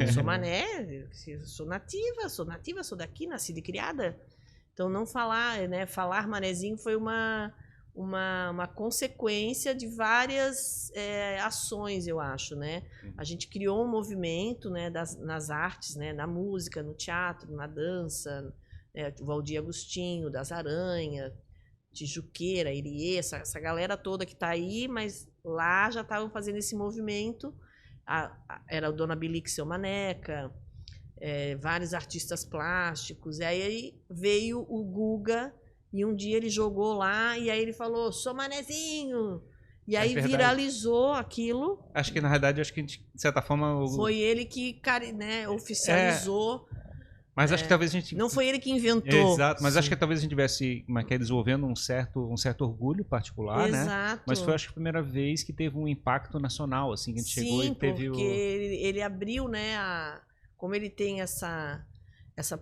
Eu sou mané, sou nativa, sou daqui, nascida e criada. Então não falar, né? Falar manezinho foi uma consequência de várias ações, eu acho, né? A gente criou um movimento, né, nas artes, né, na música, no teatro, na dança, o Valdir Agostinho, das Aranha, Tijuqueira, Iriê, essa galera toda que está aí, mas lá já estavam fazendo esse movimento. Era o Dona Bilica Seu Maneca, vários artistas plásticos. E aí veio o Guga e um dia ele jogou lá e aí ele falou, sou manezinho. E aí verdade. viralizou aquilo. Acho que, na verdade, acho que, de certa forma... Foi ele que, né, oficializou. Mas acho que talvez a gente... Não foi ele que inventou. Exato, mas acho que talvez a gente tivesse desenvolvendo um certo orgulho particular, né? Exato. Mas foi, acho que, a primeira vez que teve um impacto nacional, assim, que a gente chegou e teve porque ele abriu, né, como ele tem essa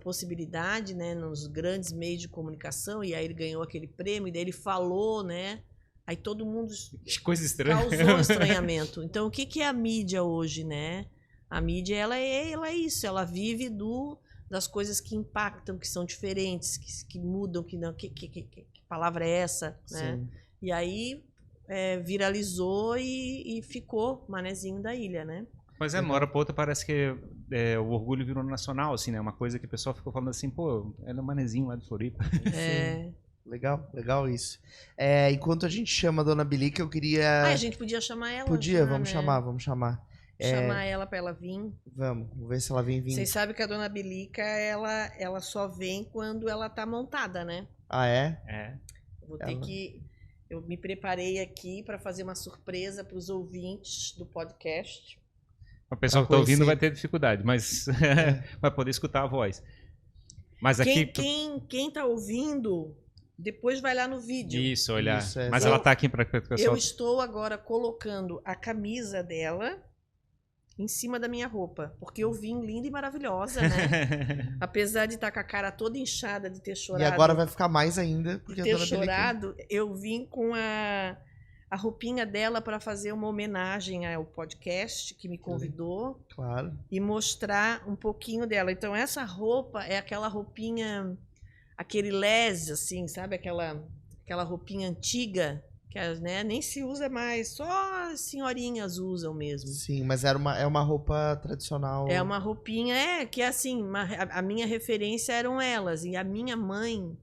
possibilidade, né, nos grandes meios de comunicação, e aí ele ganhou aquele prêmio, e daí ele falou, né, aí todo mundo Que coisa estranha. causou estranhamento. Então, o que é a mídia hoje, né? A mídia, ela é isso, ela vive das coisas que impactam, que são diferentes, que mudam, que palavra é essa, né? Sim. E aí viralizou e ficou Manezinho da Ilha, né? Mas uma hora pra outra parece que o orgulho virou nacional, assim, né? Uma coisa que o pessoal ficou falando assim, pô, ela é o Manezinho lá de Floripa. É. Legal isso. Enquanto a gente chama a Dona Bilica, eu queria... A gente podia chamar ela. Podia, já, vamos né? chamar. Chamar ela pra ela vir. Vamos ver se ela vem vindo. Vocês sabem que a Dona Bilica, ela só vem quando ela tá montada, né? Ah, é? É. Vou ter que... Eu me preparei aqui para fazer uma surpresa para os ouvintes do podcast. O pessoal que tá ouvindo vai ter dificuldade, mas vai poder escutar a voz. Mas aqui... Quem tá ouvindo, depois vai lá no vídeo. Isso, olhar. Isso, mas ela tá aqui para o pessoal... Eu estou agora colocando a camisa dela em cima da minha roupa, porque eu vim linda e maravilhosa, né? Apesar de estar com a cara toda inchada de ter chorado. E agora vai ficar mais ainda, porque ter a Dona chorado, eu vim com a roupinha dela para fazer uma homenagem ao podcast que me convidou. Claro. E mostrar um pouquinho dela. Então essa roupa é aquela roupinha, aquele les, assim, sabe? Aquela roupinha antiga que, né, nem se usa mais, só as senhorinhas usam mesmo. Sim, mas é uma roupa tradicional. É uma roupinha, que é assim, a minha referência eram elas. E a minha mãe,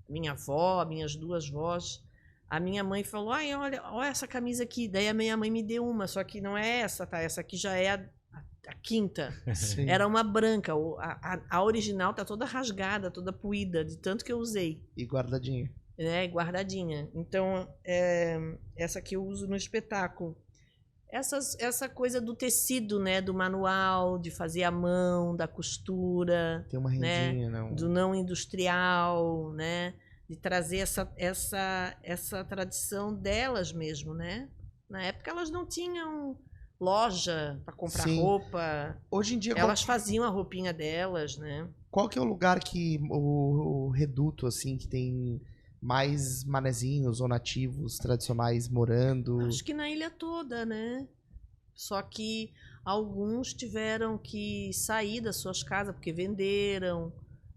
minha avó, minhas duas vós, a minha mãe falou, ai, olha essa camisa aqui. Daí a minha mãe me deu uma, só que não é essa, tá? Essa aqui já é a quinta. Sim. Era uma branca. A original tá toda rasgada, toda puída, de tanto que eu usei. E guardadinha. Né, guardadinha. Então, essa que eu uso no espetáculo. Essa coisa do tecido, né, do manual, de fazer à mão, da costura. Tem uma rendinha, né? Do não industrial, né? De trazer essa tradição delas mesmo, né? Na época elas não tinham loja para comprar roupa. Hoje em dia elas faziam a roupinha delas, né? Qual que é o lugar que o reduto assim que tem mais manezinhos ou nativos tradicionais morando? Acho que na ilha toda, né? Só que alguns tiveram que sair das suas casas porque venderam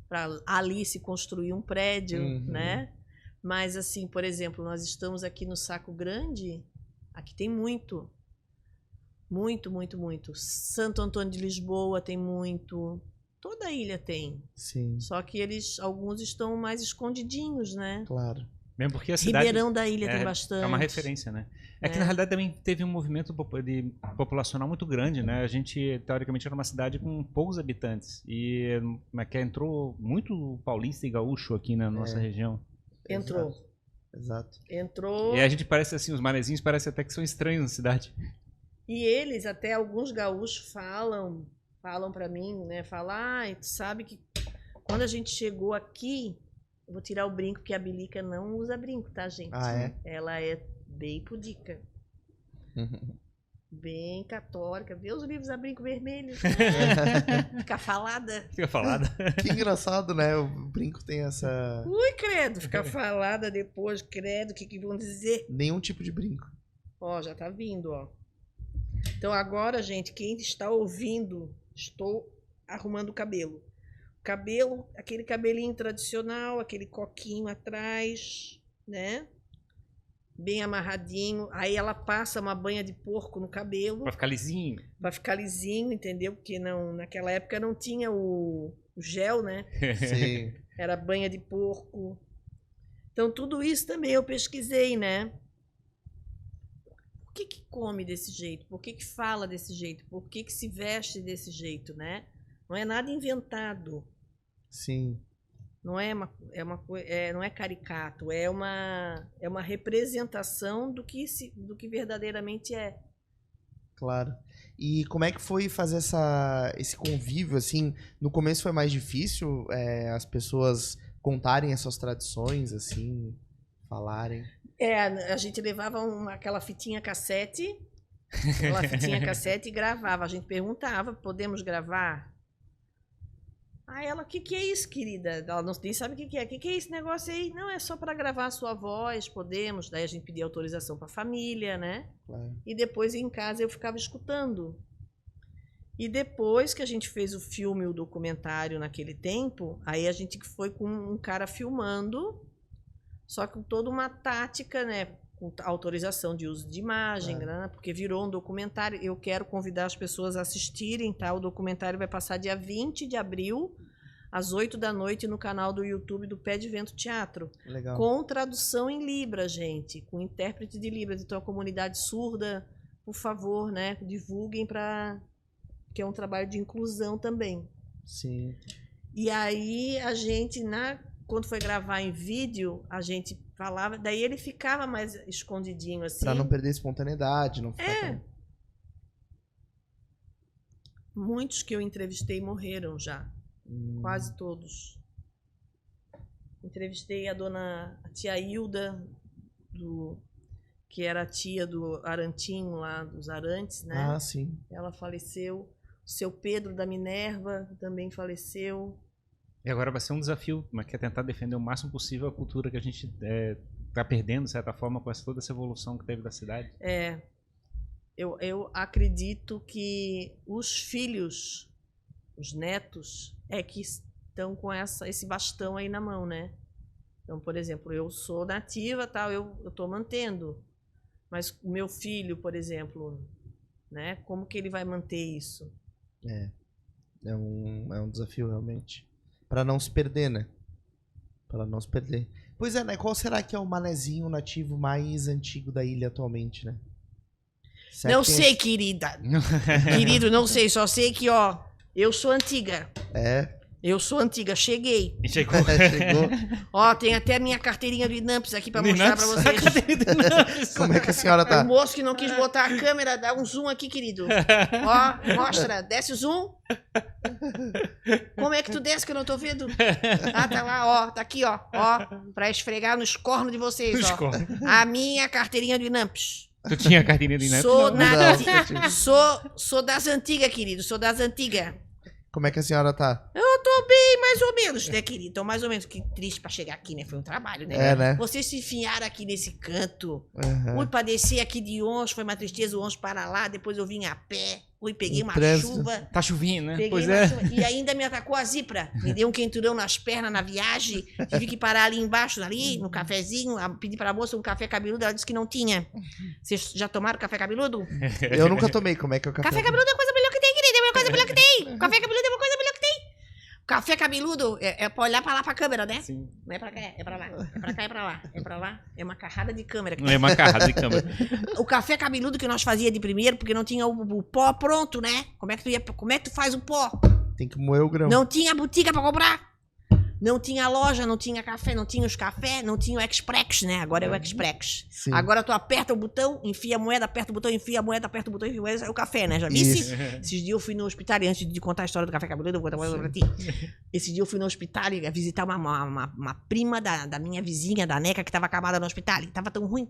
para ali se construir um prédio, né? Mas assim, por exemplo, nós estamos aqui no Saco Grande, aqui tem muito. Muito, muito, muito. Santo Antônio de Lisboa tem muito. Toda a ilha tem. Sim. Só que alguns estão mais escondidinhos, né? Claro. Mesmo porque a cidade... Ribeirão da Ilha tem bastante. É uma referência, né? Que na realidade também teve um movimento populacional muito grande, né? A gente, teoricamente, era uma cidade com poucos habitantes. E entrou muito paulista e gaúcho aqui na nossa região. Entrou. Exato. Entrou. E a gente parece assim, os manezinhos parecem até que são estranhos na cidade. E eles, até alguns gaúchos falam para mim, né? Falam, tu sabe que quando a gente chegou aqui, eu vou tirar o brinco, porque a Bilica não usa brinco, tá, gente? Ah, é? Ela é bem pudica. Bem católica. Vê os livros a brinco vermelho. Fica falada. Fica falada. Que engraçado, né? O brinco tem essa... Ui, credo. Fica falada depois, credo. O que vão dizer? Nenhum tipo de brinco. Ó, já tá vindo, ó. Então agora, gente, quem está ouvindo, estou arrumando o cabelo. Cabelo, aquele cabelinho tradicional, aquele coquinho atrás, né? Bem amarradinho. Aí ela passa uma banha de porco no cabelo. Pra ficar lisinho. Pra ficar lisinho, entendeu? Porque naquela época não tinha o gel, né? Sim. Era banha de porco. Então tudo isso também eu pesquisei, né? Por que come desse jeito? Por que fala desse jeito? Por que se veste desse jeito, né? Não é nada inventado. Sim. Não é caricato, é uma representação do que verdadeiramente é. Claro. E como é que foi fazer esse convívio, assim? No começo foi mais difícil as pessoas contarem as suas tradições, assim, falarem? A gente levava aquela fitinha cassete e gravava. A gente perguntava, podemos gravar? Aí ela, o que é isso, querida? Ela nem sabe o que é. O que é esse negócio aí? Não, é só para gravar a sua voz, podemos. Daí a gente pedia autorização para a família, né? Claro. E depois em casa eu ficava escutando. E depois que a gente fez o filme, o documentário naquele tempo, aí a gente foi com um cara filmando, só com toda uma tática, né? Com autorização de uso de imagem, né? Porque virou um documentário. Eu quero convidar as pessoas a assistirem, tá? O documentário vai passar dia 20 de abril, às 8 da noite, no canal do YouTube do Pé de Vento Teatro. Legal. Com tradução em Libras, gente. Com intérprete de Libras. Então, a comunidade surda, por favor, né? Divulguem que é um trabalho de inclusão também. Sim. E aí, a gente, quando foi gravar em vídeo, a gente falava, daí ele ficava mais escondidinho, assim. Pra não perder a espontaneidade, não ficar Muitos que eu entrevistei morreram já. Quase todos. Entrevistei a tia Hilda, que era a tia do Arantinho, lá dos Arantes, né? Ah, sim. Ela faleceu. O seu Pedro da Minerva também faleceu. E agora vai ser um desafio, mas que é tentar defender o máximo possível a cultura que a gente está perdendo, de certa forma, com toda essa evolução que teve da cidade. Eu acredito que os filhos, os netos, que estão com esse bastão aí na mão, né? Então, por exemplo, eu sou nativa, tal, eu estou mantendo. Mas o meu filho, por exemplo, né? Como que ele vai manter isso? É um desafio, realmente. Pra não se perder, né? Pra não se perder. Pois é, né? Qual será que é o manezinho nativo mais antigo da ilha atualmente, né? Será Não que tem sei, querida. Querido, não sei. Só sei que, eu sou antiga. Eu sou antiga. Cheguei. Chegou. Chegou. Tem até a minha carteirinha do INAMPS aqui pra mostrar pra vocês. Como é que a senhora tá? O moço que não quis botar a câmera, dá um zoom aqui, querido. Mostra. Desce o zoom. Como é que tu desce que eu não tô vendo? Tá lá, tá aqui, pra esfregar nos cornos de vocês, A minha carteirinha do INAMPS. Tu tinha a carteirinha do INAMPS? Sou das antigas, querido. Sou das antigas. Como é que a senhora tá? Eu tô bem, mais ou menos, né, querido? Tô mais ou menos. Que triste pra chegar aqui, né? Foi um trabalho, né? Né? Vocês se enfiaram aqui nesse canto. Uhum. Pra descer aqui de ônibus, foi uma tristeza, o ônibus para lá, depois eu vim a pé. Peguei uma chuva. Tá chovendo, né? Peguei uma chuva, e ainda me atacou a zípara. Me deu um quenturão nas pernas na viagem. Tive que parar ali embaixo, ali, no cafezinho. Pedi pra moça um café cabeludo, ela disse que não tinha. Vocês já tomaram café cabeludo? Eu nunca tomei. Como é que é o café? Café cabeludo é a coisa melhor que tem, querida. É a coisa melhor que tem. Café cabeludo é uma coisa melhor que tem. Café cabeludo é pra olhar pra lá pra câmera, né? Sim. Não é pra cá, é pra lá. É pra cá, é pra lá. É pra lá. É uma carrada de câmera. Não é uma carrada de câmera. O café cabeludo que nós fazia de primeiro, porque não tinha o pó pronto, né? Como é que tu faz o pó? Tem que moer o grão. Não tinha botica pra comprar. Não tinha loja, não tinha café, não tinha os cafés, não tinha o Exprex, né? Agora é o Exprex. Sim. Agora tu aperta o botão, enfia a moeda, aperta o botão, enfia a moeda, aperta o botão, enfia a moeda, sai o café, né? Já disse? Esses dias eu fui no hospital, e antes de contar a história do café cabeludo, eu vou contar uma coisa pra ti. Esse dia eu fui no hospital e visitar uma prima da minha vizinha, da Neca, que tava acabada no hospital. E tava tão ruim,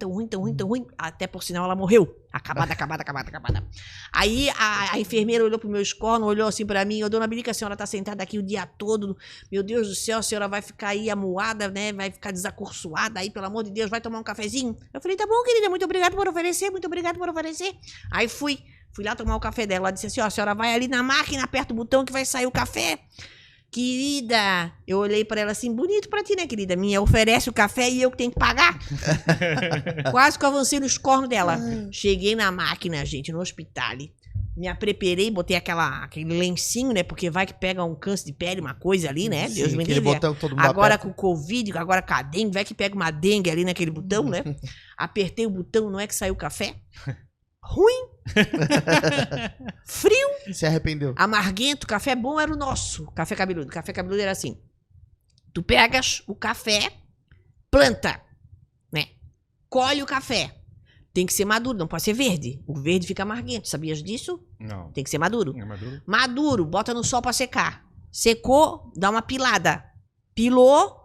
até por sinal ela morreu. Acabada. Aí a enfermeira olhou pro meu escorno, olhou assim pra mim, dona Bilica, a senhora tá sentada aqui o dia todo, meu Deus do céu, a senhora vai ficar aí amuada, né? Vai ficar desacursoada aí, pelo amor de Deus, vai tomar um cafezinho? Eu falei, tá bom, querida, muito obrigado por oferecer, muito obrigado por oferecer. Aí fui lá tomar o café dela, ela disse assim, a senhora vai ali na máquina, aperta o botão que vai sair o café. Querida, eu olhei pra ela assim, bonito pra ti, né, querida? Minha oferece o café e eu que tenho que pagar. Quase que eu avancei no escorno dela. Cheguei na máquina, gente, no hospital. Me preparei, botei aquele lencinho, né? Porque vai que pega um câncer de pele, uma coisa ali, né? Sim, Deus me aquele livre. botão que todo mundo agora aperta. com o Covid, agora com a dengue, vai que pega uma dengue ali naquele botão, né? Apertei o botão, não é que saiu o café? Ruim. Frio. Se arrependeu. Amarguento. Café bom era o nosso. Café cabeludo. Café cabeludo era assim. Tu pegas o café, planta, né? Colhe o café. Tem que ser maduro, não pode ser verde. O verde fica amarguento, sabias disso? Não. Tem que ser maduro. É maduro? Maduro, bota no sol pra secar. Secou, dá uma pilada. Pilou,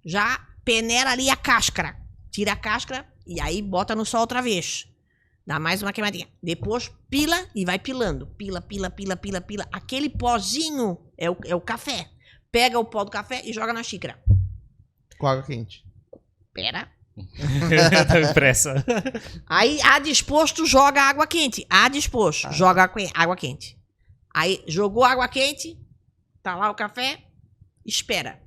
já peneira ali a cáscara. Tira a cáscara e aí bota no sol outra vez. Dá mais uma queimadinha. Depois pila e vai pilando. Pila. Aquele pozinho é o café. Pega o pó do café e joga na xícara. Com água quente. Pera. Tá pressa. Aí, a disposto, joga água quente. A disposto, joga água quente. Aí, jogou água quente, tá lá o café, espera.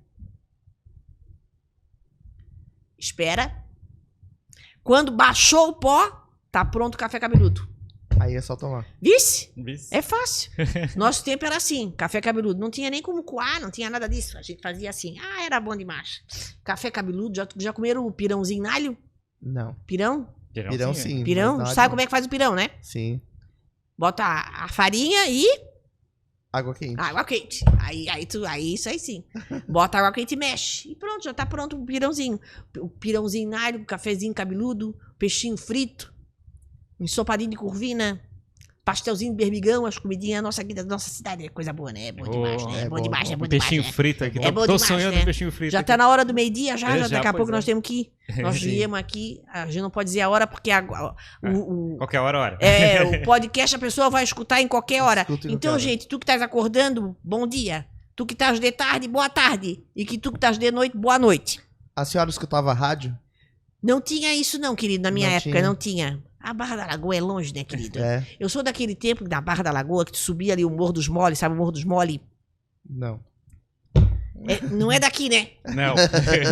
Espera. Quando baixou o pó, tá pronto o café cabeludo. Aí é só tomar. Vice? É fácil. Nosso tempo era assim, café cabeludo. Não tinha nem como coar, não tinha nada disso. A gente fazia assim. Ah, era bom demais. Café cabeludo, já comeram o pirãozinho na alho? Não. Pirão? Pirão sim. Pirão? mas Sabe como é que faz o pirão, né? Sim. Bota a farinha e Água quente. água quente. Aí isso aí sim. Bota água quente e mexe. E pronto, já tá pronto o pirãozinho. O pirãozinho na alho, o cafezinho cabeludo, peixinho frito, ensopadinho de curvina, pastelzinho de berbigão, as comidinhas nossa aqui da nossa cidade. É coisa boa, né? É bom demais, né? É bom demais, é bom demais. Peixinho né? frito aqui. É bom Tô demais, sonhando né? em peixinho frito. Já aqui. tá na hora do meio-dia, já Já, daqui a pouco pois nós temos que ir. Nós Sim. viemos aqui, a gente não pode dizer a hora, porque Qualquer hora. o podcast a pessoa vai escutar em qualquer hora. Escuta em Então, qualquer hora. gente, tu que estás acordando, bom dia. Tu que estás de tarde, boa tarde. E que tu que estás de noite, boa noite. A senhora escutava rádio? Não tinha isso não, querido, na minha Não época, tinha. não tinha. A Barra da Lagoa é longe, né, querido? É. Eu sou daquele tempo da Barra da Lagoa, que tu subia ali o Morro dos Mole, sabe o Morro dos Mole? Não. Não é daqui, né? Não.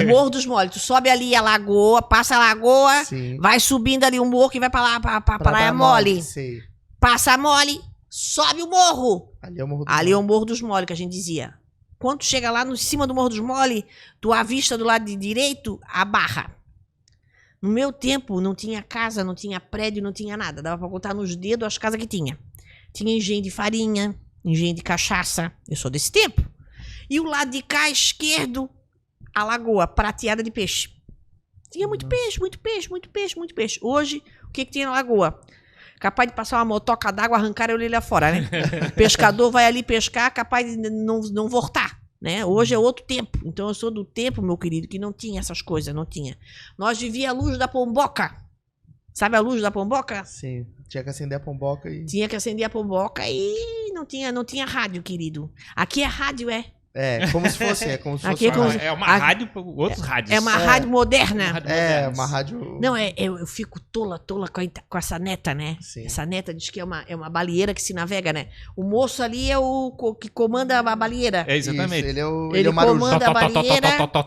O Morro dos Mole. Tu sobe ali a lagoa, passa a lagoa, Sim. vai subindo ali o morro que vai pra lá, pra Praia dar Mole. Sei. Passa a Mole, sobe o morro. Ali é o Morro do Ali é Mole. o Morro dos Mole, que a gente dizia. Quando tu chega lá no cima do Morro dos Mole, tu avista do lado de direito a Barra. No meu tempo, não tinha casa, não tinha prédio, não tinha nada. Dava pra contar nos dedos as casas que tinha. Tinha engenho de farinha, engenho de cachaça. Eu sou desse tempo. E o lado de cá, esquerdo, a lagoa prateada de peixe. Tinha muito peixe, muito peixe, muito peixe, muito peixe. Hoje, o que tinha na lagoa? Capaz de passar uma motoca d'água, arrancar ele lá fora, né? O pescador vai ali pescar, capaz de não voltar, né? Hoje é outro tempo. Então eu sou do tempo, meu querido, que não tinha essas coisas, não tinha. Nós vivíamos a luz da pomboca. Sabe a luz da pomboca? Sim. Tinha que acender a pomboca e... Tinha que acender a pomboca e não tinha rádio, querido. Aqui é rádio, é. É, como se fosse. É como se Aqui fosse é como uma se- É uma A- rádio para outros rádios. É uma rádio moderna. É, uma rádio... Não, eu fico tola com essa neta, né? Sim. Essa neta diz que é uma baleeira que se navega, né? O moço ali é que comanda a baleeira. É, exatamente. Isso, ele é o, Ele é o Marujo. comanda a baleeira. Tó.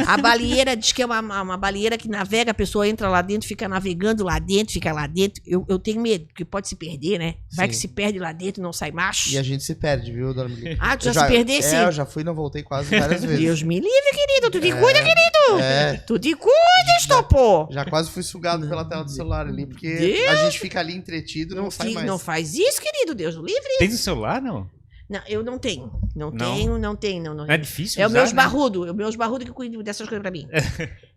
A baleeira diz que é uma baleeira que navega, a pessoa entra lá dentro, fica navegando lá dentro, fica lá dentro. Eu tenho medo, porque pode se perder, né? Vai Sim. que se perde lá dentro e não sai mais. E a gente se perde, viu, dona Mili? Ah, tu já se perdesse? É, eu já fui e não voltei quase várias vezes. Deus me livre, querido. Tu te cuida, querido. É, Tu te cuida, estopô. já quase fui sugado pela tela do celular ali, porque Deus! a gente fica ali entretido e não sai mais. Não faz isso, querido. Deus o livre. Tem no celular, não? Não, eu não tenho. Não Não? tenho, não tenho. Não. Não é difícil É o usar, meus né? barrudo, é o meus barrudo que cuida dessas coisas pra mim.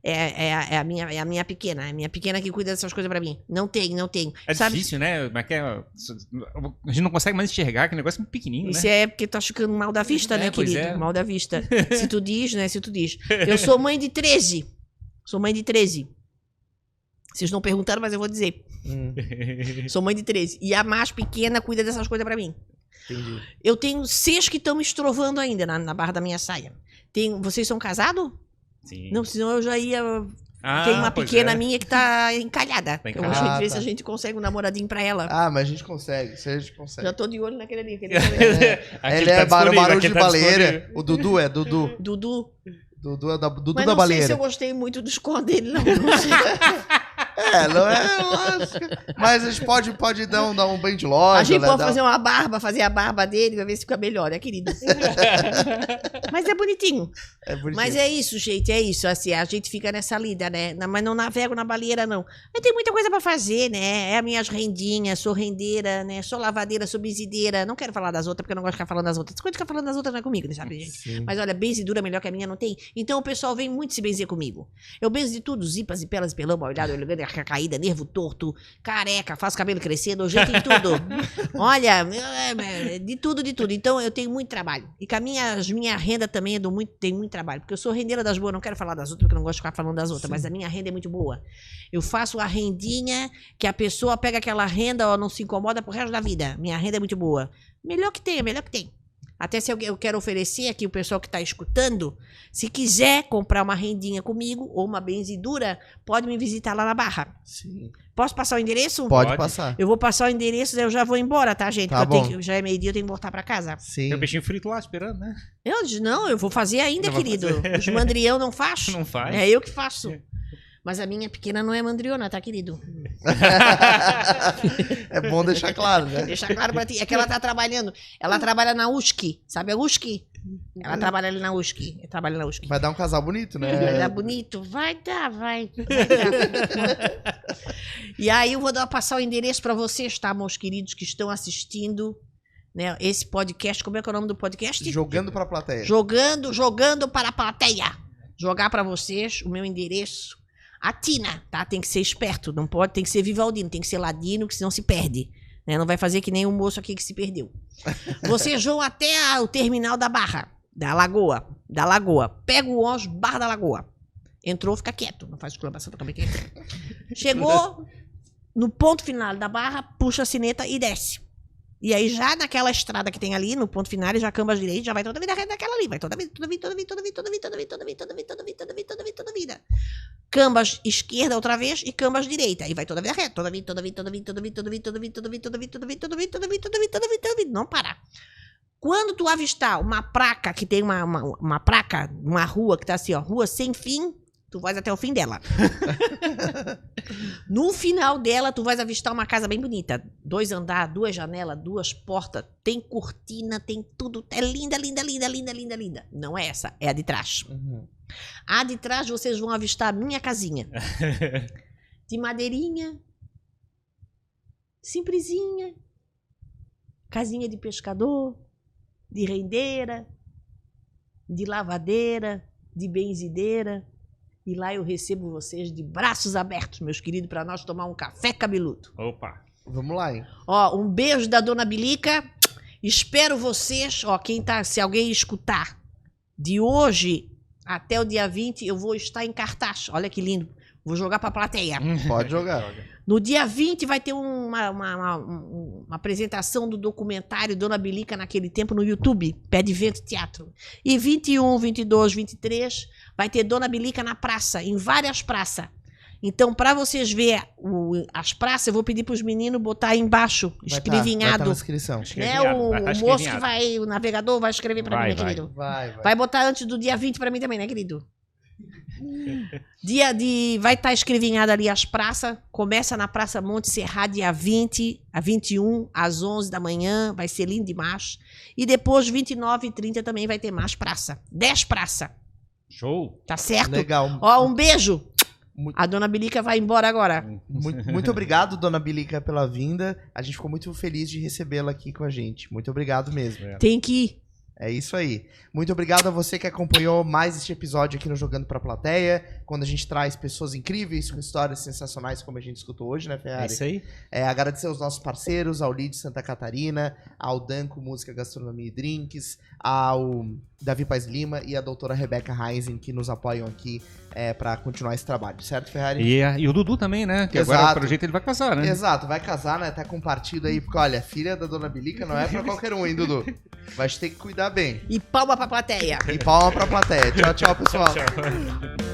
É a minha pequena, é a minha pequena que cuida dessas coisas pra mim. Não tenho. É Sabe? difícil, né? Mas a gente não consegue mais enxergar, que negócio é muito pequenininho, Isso né? é porque tá ficando mal da vista, É, né, pois querido? é. Mal da vista. Se tu diz, né? Se tu diz. Eu sou mãe de 13. Sou mãe de 13. Vocês não perguntaram, mas eu vou dizer. Sou mãe de 13. E a mais pequena cuida dessas coisas pra mim. Entendi. Eu tenho 6 que estão me estrovando ainda na barra da minha saia. Vocês são casados? Sim. Não, senão eu já ia. Ah, Tem uma pois pequena é. minha que tá encalhada. Tá Eu encalhada. vou ver se tá. a gente consegue um namoradinho pra ela. Ah, mas a gente consegue. Isso aí a gente consegue. Já tô de olho naquele ali. Aquele Aquele Ele tá é disponível, barulho aquele de tá baleira. disponível. O Dudu é Dudu. Dudu. Dudu é Dudu Mas da não sei se baleira. eu gostei muito dos cor dele, não. Não sei. É, não é lógico. Mas a gente pode dar um banho de loja. A gente né, pode dar- fazer uma barba, fazer a barba dele, pra ver se fica melhor, né, querido? Mas é bonitinho. É bonitinho. Mas é isso, gente, é isso. Assim, a gente fica nessa lida, né? Mas não navego na baleeira, não. Mas tem muita coisa pra fazer, né? É as minhas rendinhas, sou rendeira, né? Sou lavadeira, sou benzideira. Não quero falar das outras, porque eu não gosto de ficar falando das outras. Quando ficar falando das outras não é comigo, né, sabe, gente? Sim. Mas olha, benzidura melhor que a minha não tem. Então o pessoal vem muito se benzer comigo. Eu benzo de tudo, zipas, zipelas, pelão, mal olhado, olho grande, caída, nervo torto, careca, faço cabelo crescendo, jeito em tudo. Olha, de tudo, de tudo. Então eu tenho muito trabalho. E com a minha renda também tem muito trabalho. Porque eu sou rendeira das boas, não quero falar das outras, porque eu não gosto de ficar falando das outras. Mas a minha renda é muito boa. Eu faço a rendinha que a pessoa pega aquela renda, ó, não se incomoda pro resto da vida. Minha renda é muito boa. Melhor que tem, melhor que tem. Até se eu quero oferecer aqui o pessoal que está escutando, se quiser comprar uma rendinha comigo ou uma benzidura, pode me visitar lá na Barra. Sim. Posso passar o endereço? Pode passar. Eu vou passar o endereço, daí eu já vou embora, tá, gente? Tá Porque bom. já é meio-dia, eu tenho que voltar pra casa. Sim. Tem um peixinho frito lá esperando, né? Eu disse, não, eu vou fazer ainda, Não vai querido. fazer. Os mandrião não faz? Não faz? É eu que faço. Mas a minha pequena não é mandriona, tá, querido? É bom deixar claro, né? Deixa claro pra ti. É que ela tá trabalhando. Ela trabalha na USC. Sabe a USC? Ela trabalha ali na USC. Trabalha na USC. Vai dar um casal bonito, né? Vai dar bonito? Vai dar, vai dar. E aí eu vou passar o endereço pra vocês, tá, meus queridos que estão assistindo, né, esse podcast. Como é que é o nome do podcast? Jogando pra plateia. Jogando para a plateia. Jogar pra vocês o meu endereço. A Tina, tá? Tem que ser esperto, não pode, tem que ser Vivaldino, tem que ser Ladino, que senão se perde. Né? Não vai fazer que nem o moço aqui que se perdeu. Vocês vão até o terminal da Barra, da Lagoa. Pega o ônibus, Barra da Lagoa. Entrou, fica quieto, não faz exclamação, fica quieto. Chegou no ponto final da Barra, puxa a sineta e desce. E aí já naquela estrada que tem ali, no ponto final, já cambas direito, já vai toda a vida daquela ali. Vai toda a vida. Cambas esquerda outra vez e cambas direita. E vai toda a vida reta. Toda a vida. Não parar. Quando tu avistar uma placa que tem uma placa, uma rua que tá assim, ó, rua sem fim, tu vais até o fim dela. No final dela, tu vais avistar uma casa bem bonita. 2 andares, 2 janelas, 2 portas. Tem cortina, tem tudo. É linda, linda, linda, linda, linda, linda. Não é essa, é a de trás. Uhum. A de trás, vocês vão avistar a minha casinha. De madeirinha. Simplesinha. Casinha de pescador. De rendeira. De lavadeira. De benzideira. E lá eu recebo vocês de braços abertos, meus queridos, para nós tomar um café cabeludo. Opa! Vamos lá, hein? Ó, um beijo da Dona Bilica. Espero vocês, ó, se alguém escutar, de hoje até o dia 20, eu vou estar em cartaz. Olha que lindo. Vou jogar pra plateia. Pode jogar. No dia 20 vai ter uma apresentação do documentário Dona Bilica naquele tempo no YouTube, Pé de Vento Teatro. E 21, 22, 23 vai ter Dona Bilica na praça, em várias praças. Então, para vocês verem as praças, eu vou pedir para os meninos botar aí embaixo, escrevinhado. Vai tá na inscrição. Né? O moço que vai, o navegador vai escrever para mim, né, querido? Vai botar antes do dia 20 para mim também, né, querido? Vai estar escrevinhado ali as praças. Começa na Praça Monte Serra dia 20 a 21 às 11 da manhã, vai ser lindo demais. E depois 29 e 30 também vai ter mais praça. 10 praças. Show! Tá certo? Legal. Ó, um beijo. Muito- A Dona Bilica vai embora agora. Muito obrigado, Dona Bilica, pela vinda. A gente ficou muito feliz de recebê-la aqui com a gente. Muito obrigado mesmo. Tem que ir. É isso aí. Muito obrigado a você que acompanhou mais este episódio aqui no Jogando Pra Plateia, quando a gente traz pessoas incríveis com histórias sensacionais como a gente escutou hoje, né, É Ferrari? isso aí. Agradecer aos nossos parceiros, ao Lid Santa Catarina, ao Danco Música, Gastronomia e Drinks, ao Davi Paz Lima e a doutora Rebeca Heinzen, que nos apoiam aqui para continuar esse trabalho, certo, Ferrari? E o Dudu também, né? Que Exato. agora, pelo jeito, ele vai casar, né? Exato, vai casar, né? Tá com partido aí, porque olha, filha da Dona Bilica não é pra qualquer um, hein, Dudu? Vai ter que cuidar bem. E palma pra plateia. E palma pra plateia. Tchau, tchau, pessoal. Tchau.